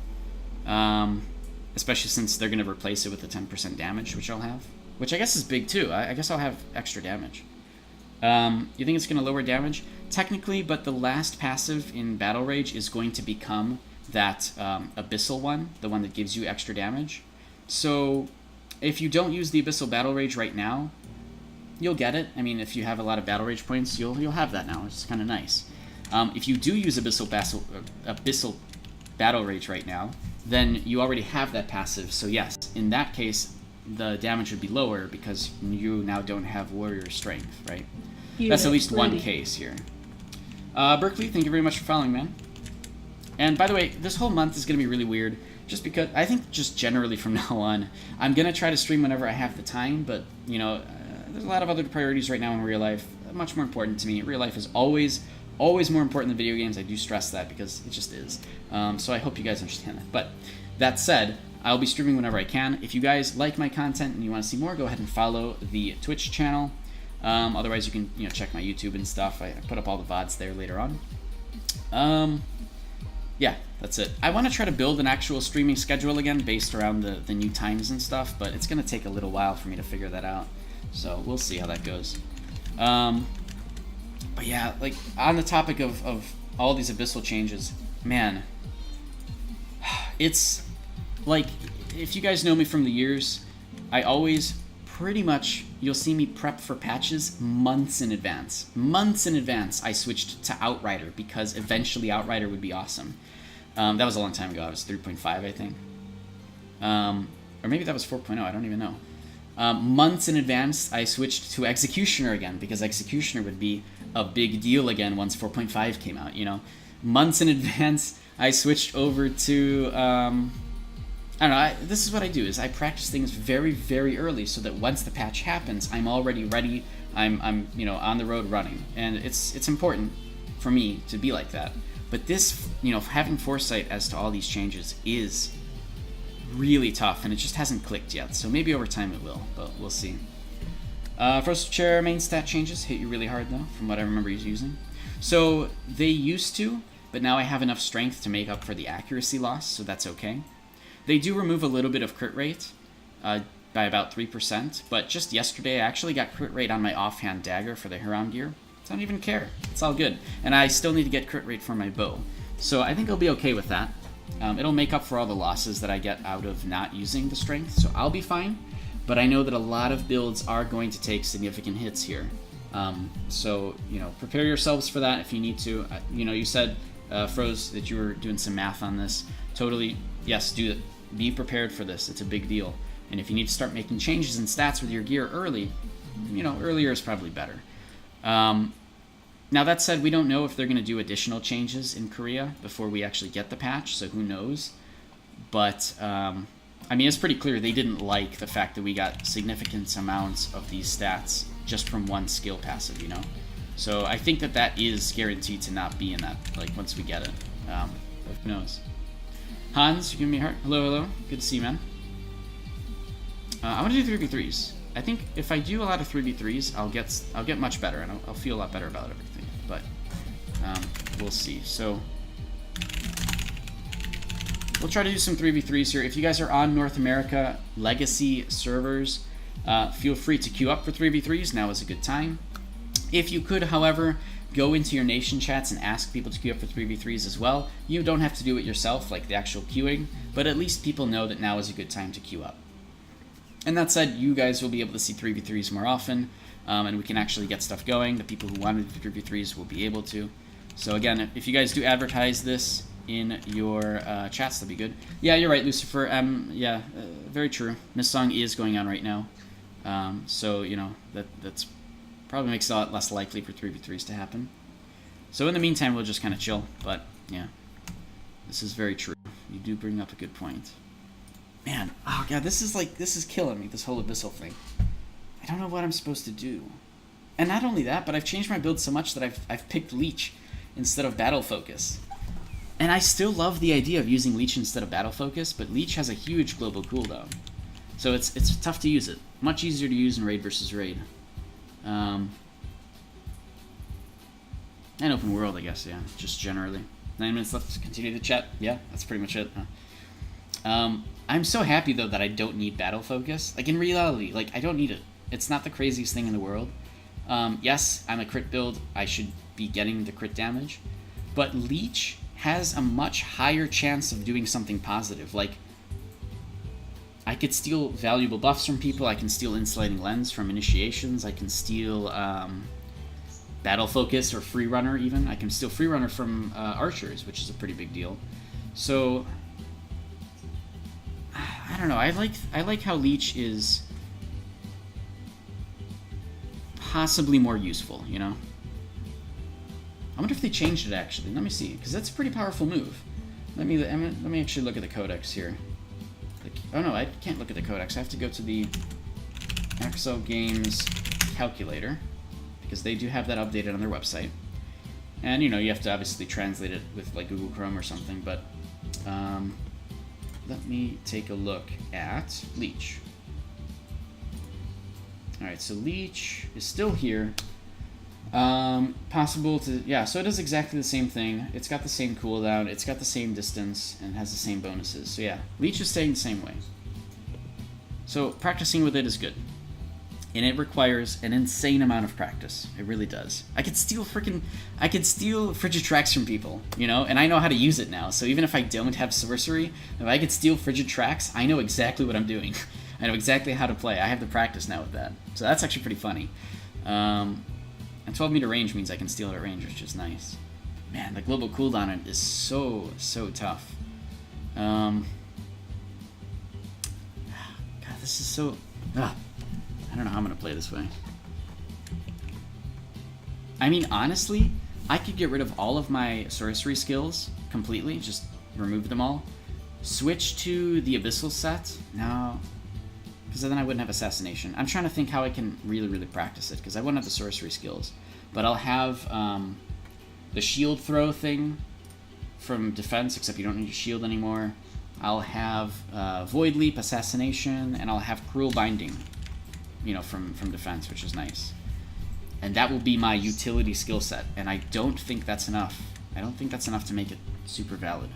Especially since they're going to replace it with the 10% damage, which I'll have. Which I guess is big too. I guess I'll have extra damage. You think it's going to lower damage? Technically, but the last passive in Battle Rage is going to become that Abyssal one, the one that gives you extra damage. So if you don't use the Abyssal Battle Rage right now, you'll get it. I mean, if you have a lot of Battle Rage points, you'll have that now. It's kind of nice. If you do use Abyssal Battle Rage right now, then you already have that passive. So yes, in that case, the damage would be lower because you now don't have Warrior Strength, right? That's at least one case here. Berkeley, thank you very much for following, man. And by the way, this whole month is going to be really weird, just because I think just generally from now on, I'm going to try to stream whenever I have the time, but, you know, there's a lot of other priorities right now in real life, much more important to me. Real life is always more important than video games. I do stress that because it just is. So I hope you guys understand that. But that said, I'll be streaming whenever I can. If you guys like my content and you want to see more, go ahead and follow the Twitch channel. Otherwise, you can check my YouTube and stuff. I put up all the VODs there later on. Yeah, that's it. I want to try to build an actual streaming schedule again based around the new times and stuff, but it's going to take a little while for me to figure that out. So we'll see how that goes. But yeah, like on the topic of all these Abyssal changes, man, it's like, if you guys know me from the years, I always pretty much, you'll see me prep for patches months in advance. Months in advance, I switched to Outrider because eventually Outrider would be awesome. That was a long time ago. I was 3.5, I think. Or maybe that was 4.0. I don't even know. Months in advance, I switched to Executioner again because Executioner would be a big deal again once 4.5 came out, you know. Months in advance, I switched over to I don't know, this is what I do, is I practice things very, very early so that once the patch happens, I'm already ready, I'm you know, on the road running. And it's important for me to be like that. But this, you know, having foresight as to all these changes is really tough, and it just hasn't clicked yet. So maybe over time it will, but we'll see. First chair main stat changes hit you really hard though, from what I remember he's using. So they used to, but now I have enough strength to make up for the accuracy loss, so that's okay. They do remove a little bit of crit rate by about 3%, but just yesterday I actually got crit rate on my offhand dagger for the Huron gear. So I don't even care. It's all good. And I still need to get crit rate for my bow. So I think I'll be okay with that. It'll make up for all the losses that I get out of not using the strength, so I'll be fine. But I know that a lot of builds are going to take significant hits here. So, you know, prepare yourselves for that if you need to. You know, you said, Froze, that you were doing some math on this. Totally, yes, do it. Be prepared for this. It's a big deal. And if you need to start making changes in stats with your gear early, you know, earlier is probably better. Now, that said, we don't know if they're going to do additional changes in Korea before we actually get the patch, so who knows. But, I mean, it's pretty clear they didn't like the fact that we got significant amounts of these stats just from one skill passive, you know? So I think that that is guaranteed to not be in that, like, once we get it. Who knows? Hans, you giving me a heart? Hello, hello. Good to see you, man. I want to do 3v3s. I think if I do a lot of 3v3s, I'll get much better, and I'll feel a lot better about everything. But we'll see. So we'll try to do some 3v3s here. If you guys are on North America Legacy servers, feel free to queue up for 3v3s. Now is a good time. If you could, however, go into your nation chats and ask people to queue up for 3v3s as well. You don't have to do it yourself, like the actual queuing, but at least people know that now is a good time to queue up. And that said, you guys will be able to see 3v3s more often, and we can actually get stuff going. The people who wanted 3v3s will be able to. So again, if you guys do advertise this in your chats, that'd be good. Yeah, you're right, Lucifer. Yeah, very true. This song is going on right now. So, you know, that's probably makes it a lot less likely for 3v3s to happen. So in the meantime, we'll just kind of chill. But, yeah, this is very true. You do bring up a good point. Man, oh god, this is killing me, this whole Abyssal thing. I don't know what I'm supposed to do. And not only that, but I've changed my build so much that I've picked Leech instead of Battle Focus. And I still love the idea of using Leech instead of Battle Focus, but Leech has a huge global cooldown. So it's tough to use it. Much easier to use in Raid versus Raid. And Open World, I guess, yeah, just generally. 9 minutes left to continue the chat. Yeah, that's pretty much it. I'm so happy, though, that I don't need Battle Focus. Like, in reality, like, I don't need it. It's not the craziest thing in the world. Yes, I'm a crit build. I should be getting the crit damage. But Leech has a much higher chance of doing something positive. Like, I could steal valuable buffs from people. I can steal Insulating Lens from initiations. I can steal Battle Focus or Free Runner, even. I can steal Free Runner from archers, which is a pretty big deal. So I don't know. I like how Leech is possibly more useful, you know? I wonder if they changed it, actually. Let me see, because that's a pretty powerful move. Let me actually look at the codex here. Oh no, I can't look at the codex. I have to go to the Axel Games calculator, because they do have that updated on their website. And, you know, you have to obviously translate it with, like, Google Chrome or something, but let me take a look at Leech. Alright, so Leech is still here. Possible to... Yeah, so it does exactly the same thing. It's got the same cooldown, it's got the same distance, and has the same bonuses. So yeah, Leech is staying the same way. So practicing with it is good. And it requires an insane amount of practice. It really does. I could steal Frigid Tracks from people, you know? And I know how to use it now. So even if I don't have Sorcery, if I could steal Frigid Tracks, I know exactly what I'm doing. I know exactly how to play. I have the practice now with that. So that's actually pretty funny. And 12 meter range means I can steal it at range, which is nice. Man, the global cooldown on it is so tough. God, this is so... I don't know how I'm going to play this way. I mean, honestly, I could get rid of all of my sorcery skills completely, just remove them all, switch to the Abyssal set? No. Because then I wouldn't have Assassination. I'm trying to think how I can really, really practice it, because I wouldn't have the sorcery skills. But I'll have the shield throw thing from defense, except you don't need your shield anymore. I'll have Void Leap, Assassination, and I'll have Cruel Binding, you know, from defense, which is nice. And that will be my utility skill set, and I don't think that's enough. I don't think that's enough to make it super valid.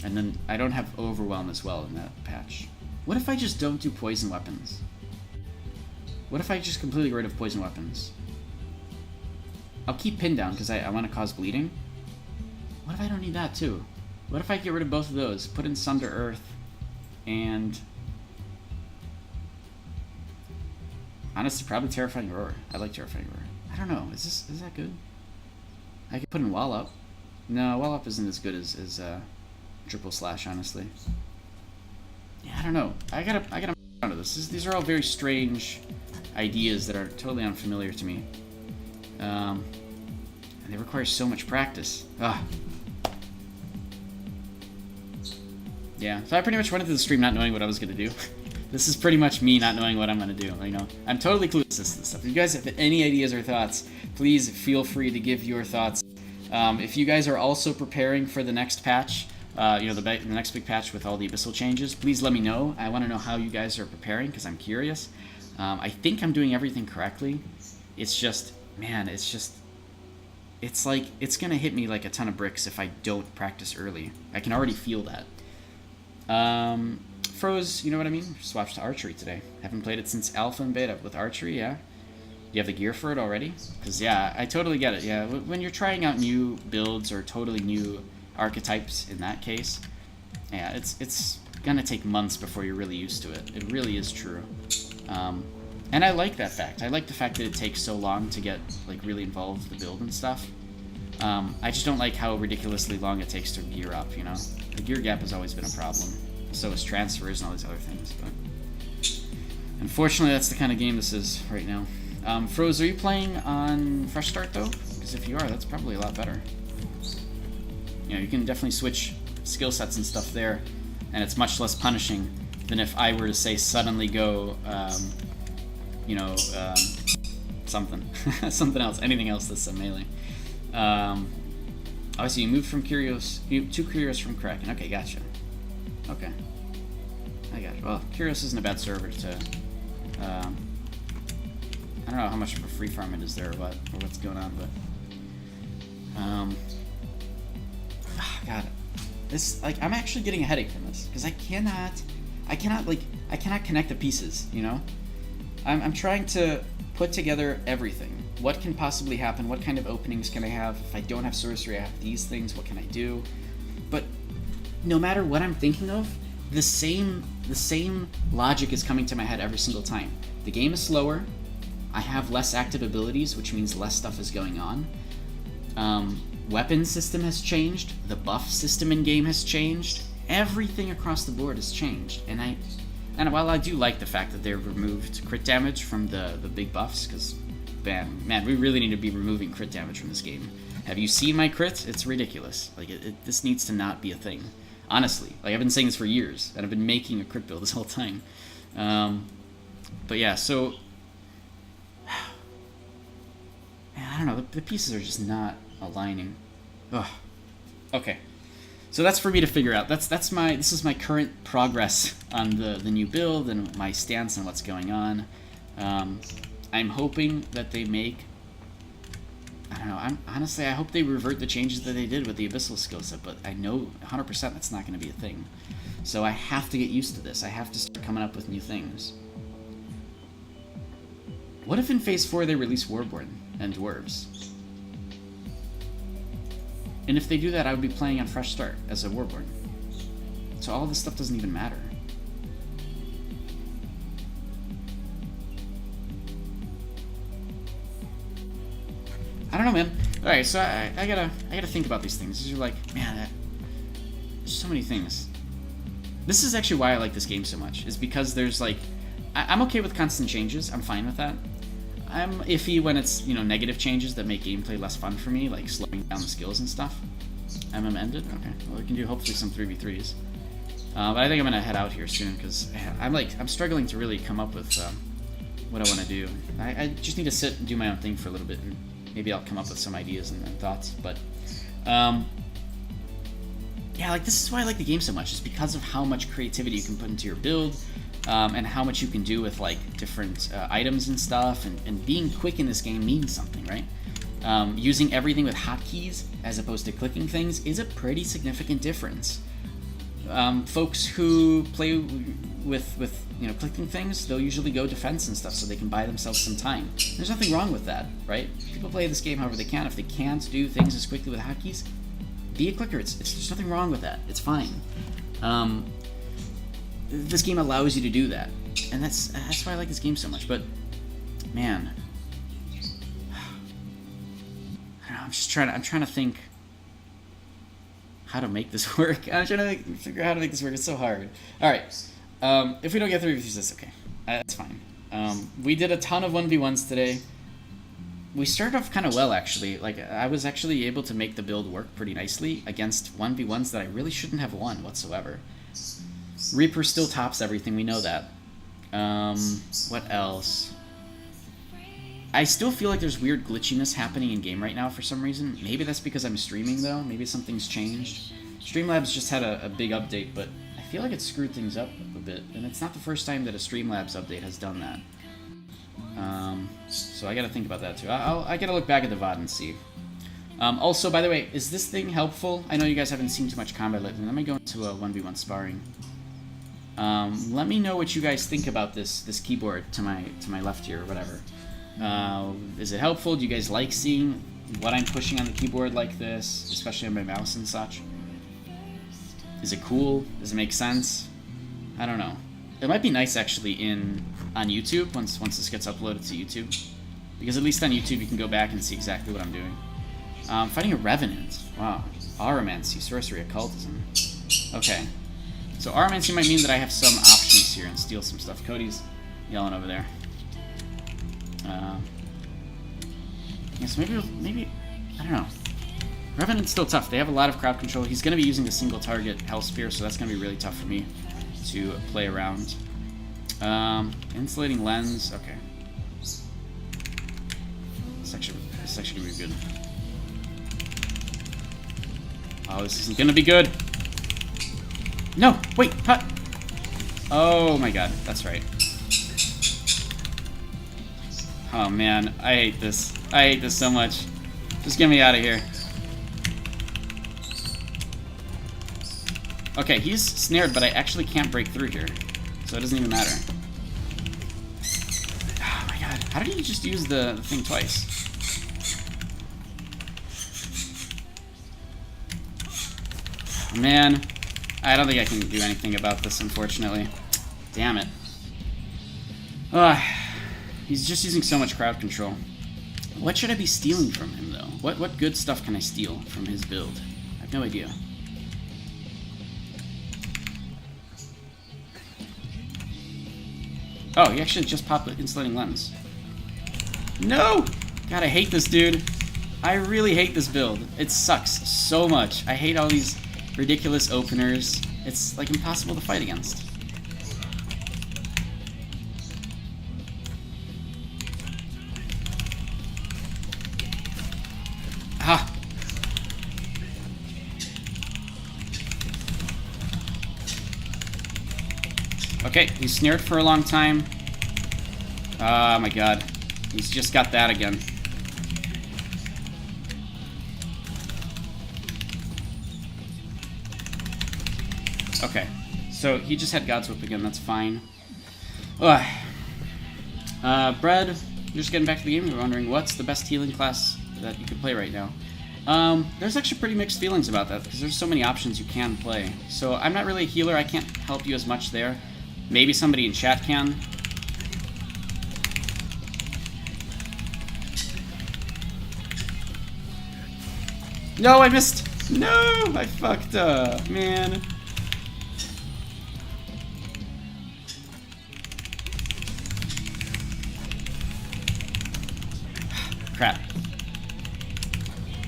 And then I don't have Overwhelm as well in that patch. What if I just don't do poison weapons? What if I just completely get rid of poison weapons? I'll keep Pin Down because I want to cause bleeding. What if I don't need that too? What if I get rid of both of those? Put in Sunder Earth and... honestly, probably Terrifying Roar. I like Terrifying Roar. I don't know. Is that good? I could put in Wall Up. No, Wall Up isn't as good as Triple Slash, honestly. Yeah, I don't know. I gotta around to this. These are all very strange ideas that are totally unfamiliar to me. And they require so much practice. Ugh. Yeah, so I pretty much went into the stream not knowing what I was gonna do. This is pretty much me not knowing what I'm gonna do. You know, I'm totally clueless to this stuff. If you guys have any ideas or thoughts, please feel free to give your thoughts. If you guys are also preparing for the next patch, you know, the next big patch with all the Abyssal changes, please let me know. I want to know how you guys are preparing because I'm curious. I think I'm doing everything correctly. It's just, man, it's like, it's going to hit me like a ton of bricks if I don't practice early. I can already feel that. Froze, you know what I mean? Switched to archery today. Haven't played it since alpha and beta with archery, yeah. Do you have the gear for it already? Because, yeah, I totally get it. Yeah, when you're trying out new builds or totally new archetypes in that case, yeah, it's gonna take months before you're really used to it. It really is true. And I like that fact. I like the fact that it takes so long to get like really involved with the build and stuff. I just don't like how ridiculously long it takes to gear up, you know? The gear gap has always been a problem. So is transfers and all these other things, but unfortunately that's the kind of game this is right now. Froze, are you playing on Fresh Start though? Because if you are, that's probably a lot better. You know, you can definitely switch skill sets and stuff there, and it's much less punishing than if I were to say suddenly go, you know, something, something else, anything else that's a melee. Obviously, you moved from Curios, to Curios from Kraken. Okay, gotcha. Okay, I got you. Well, Curios isn't a bad server to. I don't know how much of a free farm it is there, or what's going on, but. God, this, like, I'm actually getting a headache from this because I cannot connect the pieces. You know, I'm trying to put together everything. What can possibly happen? What kind of openings can I have? If I don't have sorcery, I have these things. What can I do? But no matter what I'm thinking of, the same logic is coming to my head every single time. The game is slower. I have less active abilities, which means less stuff is going on. Weapon system has changed. The buff system in game has changed. Everything across the board has changed. And while I do like the fact that they've removed crit damage from the big buffs, because man, we really need to be removing crit damage from this game. Have you seen my crit? It's ridiculous. Like this needs to not be a thing. Honestly, like I've been saying this for years, and I've been making a crit build this whole time. But yeah, so man, I don't know. The pieces are just not aligning. Ugh. Okay, so that's for me to figure out. This is my current progress on the new build and my stance on what's going on. I'm hoping that they make. I don't know. Honestly, I hope they revert the changes that they did with the Abyssal Skillset, but I know 100% that's not going to be a thing. So I have to get used to this. I have to start coming up with new things. What if in Phase 4 they release Warborn and Dwarves? And if they do that, I would be playing on Fresh Start as a Warborn. So all this stuff doesn't even matter. I don't know, man. All right, so I gotta think about these things. You're like, man, there's so many things. This is actually why I like this game so much. Is because there's like, I'm okay with constant changes. I'm fine with that. I'm iffy when it's, you know, negative changes that make gameplay less fun for me, like slowing down the skills and stuff. MM ended? Okay. Well, we can do hopefully some 3v3s. But I think I'm gonna head out here soon because I'm struggling to really come up with what I want to do. I just need to sit and do my own thing for a little bit, and maybe I'll come up with some ideas and thoughts. But yeah, like this is why I like the game so much. Is because of how much creativity you can put into your build, and how much you can do with like different items and stuff. And being quick in this game means something, right? Using everything with hotkeys as opposed to clicking things is a pretty significant difference. Folks who play with you know, clicking things, they'll usually go defense and stuff so they can buy themselves some time. There's nothing wrong with that, right? People play this game however they can. If they can't do things as quickly with hotkeys, be a clicker. There's nothing wrong with that. It's fine. This game allows you to do that, and that's why I like this game so much. But man, I'm trying to think how to make this work. I'm trying to figure out how to make this work. It's so hard. All right. If we don't get 3v3s, that's okay. That's fine. We did a ton of 1v1s today. We started off kind of well, actually. Like, I was actually able to make the build work pretty nicely against 1v1s that I really shouldn't have won whatsoever. Reaper still tops everything. We know that. What else? I still feel like there's weird glitchiness happening in game right now for some reason. Maybe that's because I'm streaming, though. Maybe something's changed. Streamlabs just had a big update, but I feel like it screwed things up a bit. And it's not the first time that a Streamlabs update has done that. So I gotta think about that, too. I gotta look back at the VOD and see. Also, by the way, is this thing helpful? I know you guys haven't seen too much combat lately. Let me go into a 1v1 sparring. Let me know what you guys think about this keyboard to my left here, or whatever. Is it helpful? Do you guys like seeing what I'm pushing on the keyboard like this, especially on my mouse and such? Is it cool? Does it make sense? I don't know. It might be nice actually on YouTube once this gets uploaded to YouTube, because at least on YouTube you can go back and see exactly what I'm doing. Fighting a Revenant. Wow. Aromancy, sorcery, occultism. Okay. So Aromancy might mean that I have some options here and steal some stuff. Cody's yelling over there. Yes, maybe I don't know. Revenant's still tough. They have a lot of crowd control. He's going to be using the single target Hell Spear, so that's going to be really tough for me to play around. Insulating Lens. Okay. This actually going to be good. Oh, this isn't going to be good. No, wait, hut. Oh my god, that's right. Oh man, I hate this. I hate this so much. Just get me out of here. Okay, he's snared, but I actually can't break through here. So it doesn't even matter. Oh my god, how did he just use the thing twice? Man, I don't think I can do anything about this, unfortunately. Damn it. He's just using so much crowd control. What should I be stealing from him, though? What good stuff can I steal from his build? I have no idea. Oh, he actually just popped the insulating lens. No! God, I hate this dude. I really hate this build. It sucks so much. I hate all these ridiculous openers. It's like impossible to fight against. Ah! Okay, he's snared for a long time. Oh my god. He's just got that again. Okay, so he just had God's Whip again, that's fine. Ugh. Bread, you're just getting back to the game, you're wondering what's the best healing class that you could play right now. There's actually pretty mixed feelings about that, because there's so many options you can play. So I'm not really a healer, I can't help you as much there. Maybe somebody in chat can. No, I missed! No! I fucked up, man. Crap.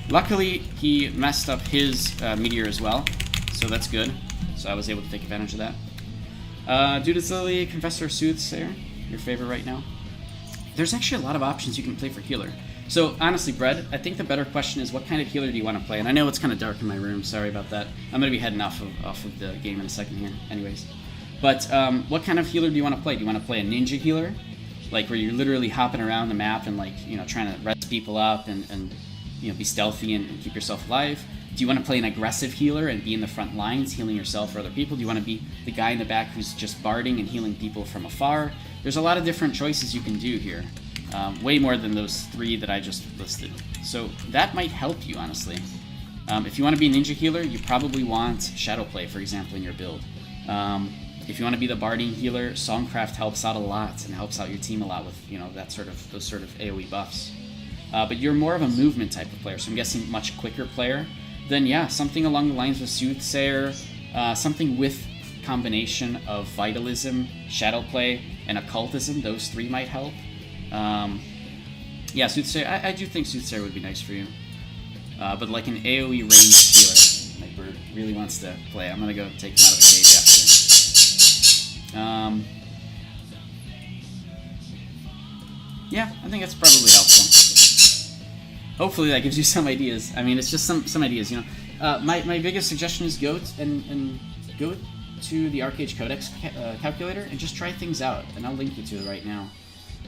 Luckily, he messed up his meteor as well, so that's good. So I was able to take advantage of that. Dude's Lily, Confessor, Soothsayer, your favorite right now? There's actually a lot of options you can play for healer. So honestly, Bread, I think the better question is what kind of healer do you want to play? And I know it's kind of dark in my room, sorry about that. I'm going to be heading off of the game in a second here, anyways. But what kind of healer do you want to play? Do you want to play a ninja healer? Like where you're literally hopping around the map and like, you know, trying to res people up and you know, be stealthy and keep yourself alive? Do you want to play an aggressive healer and be in the front lines, healing yourself or other people? Do you want to be the guy in the back who's just barding and healing people from afar? There's a lot of different choices you can do here. Way more than those 3 that I just listed. So that might help you, honestly. If you want to be a ninja healer, you probably want Shadowplay, for example, in your build. If you want to be the barding healer, Songcraft helps out a lot and helps out your team a lot with, you know, those sort of AoE buffs. But you're more of a movement type of player, so I'm guessing much quicker player. Then yeah, something along the lines of Soothsayer, something with combination of Vitalism, Shadowplay, and Occultism. Those 3 might help. Yeah, Soothsayer. I do think Soothsayer would be nice for you. But like an AoE ranged healer, my bird really wants to play. I'm gonna go take him out of the cage after. Yeah, I think that's probably helpful. Hopefully that gives you some ideas. I mean, it's just some ideas, you know. My biggest suggestion is go go to the Arcade Codex calculator and just try things out, and I'll link you to it right now.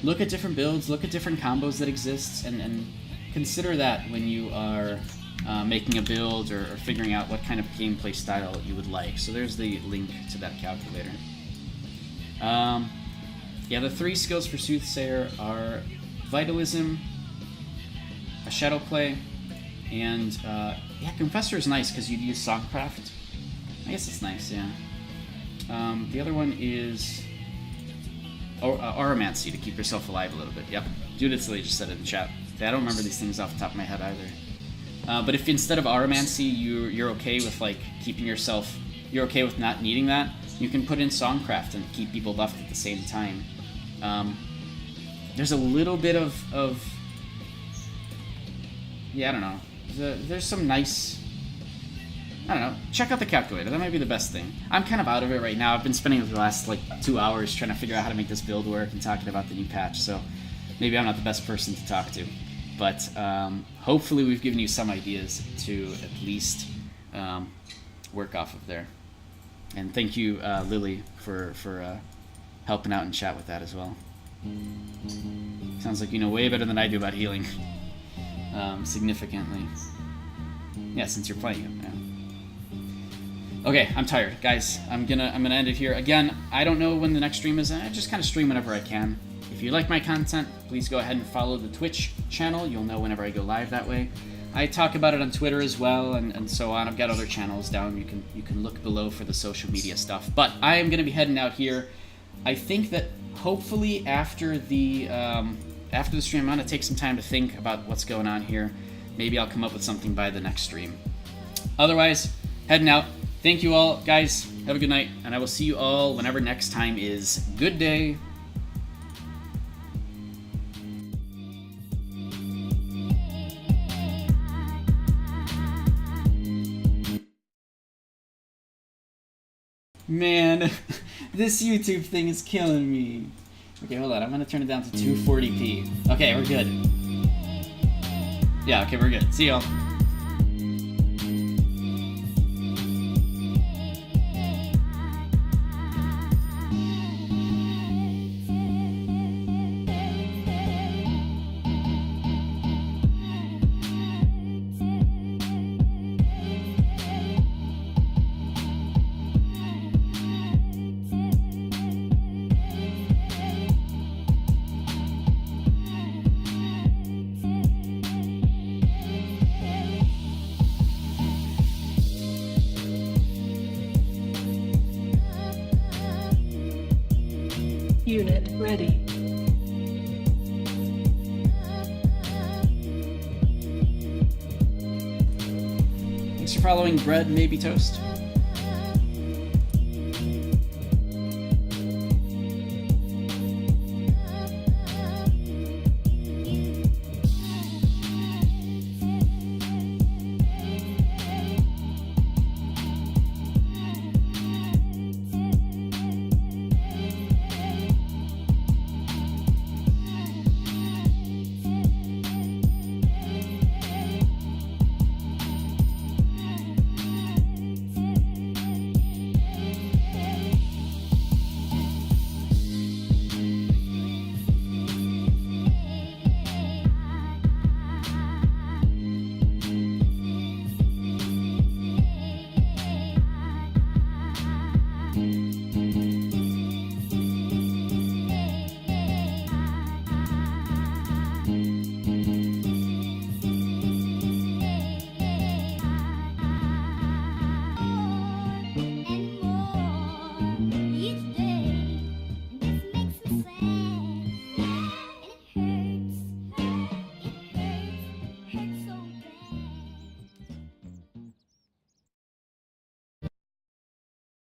Look at different builds, look at different combos that exist, and consider that when you are making a build or figuring out what kind of gameplay style you would like. So there's the link to that calculator. Yeah, the 3 skills for Soothsayer are Vitalism, a Shadowplay, and yeah, Confessor is nice because you'd use Songcraft. I guess it's nice, yeah. The other one is Aromancy to keep yourself alive a little bit. Yep, Judith Lee just said it in chat. I don't remember these things off the top of my head either. But if instead of Aromancy you're okay with like keeping yourself, you're okay with not needing that, you can put in Songcraft and keep people buffed at the same time. There's a little bit of yeah, I don't know. There's some nice, I don't know. Check out the calculator. That might be the best thing. I'm kind of out of it right now. I've been spending the last like 2 hours trying to figure out how to make this build work and talking about the new patch. So maybe I'm not the best person to talk to, but hopefully we've given you some ideas to at least work off of there. And thank you, Lily, for helping out in chat with that as well. Sounds like you know way better than I do about healing. Significantly. Yeah, since you're playing it. Yeah. Okay, I'm tired, guys. I'm gonna end it here. Again, I don't know when the next stream is. I just kind of stream whenever I can. If you like my content, please go ahead and follow the Twitch channel. You'll know whenever I go live that way. I talk about it on Twitter as well, and so on. I've got other channels down. You can look below for the social media stuff. But I am gonna be heading out here. I think that hopefully after the stream, I'm gonna take some time to think about what's going on here. Maybe I'll come up with something by the next stream. Otherwise, heading out. Thank you all, guys. Have a good night, and I will see you all whenever next time is. Good day. Man, this YouTube thing is killing me. Okay, hold on. I'm gonna turn it down to 240p. Okay, we're good. Yeah, okay, we're good. See y'all. Unit ready. Thanks for following Bread Maybe Toast.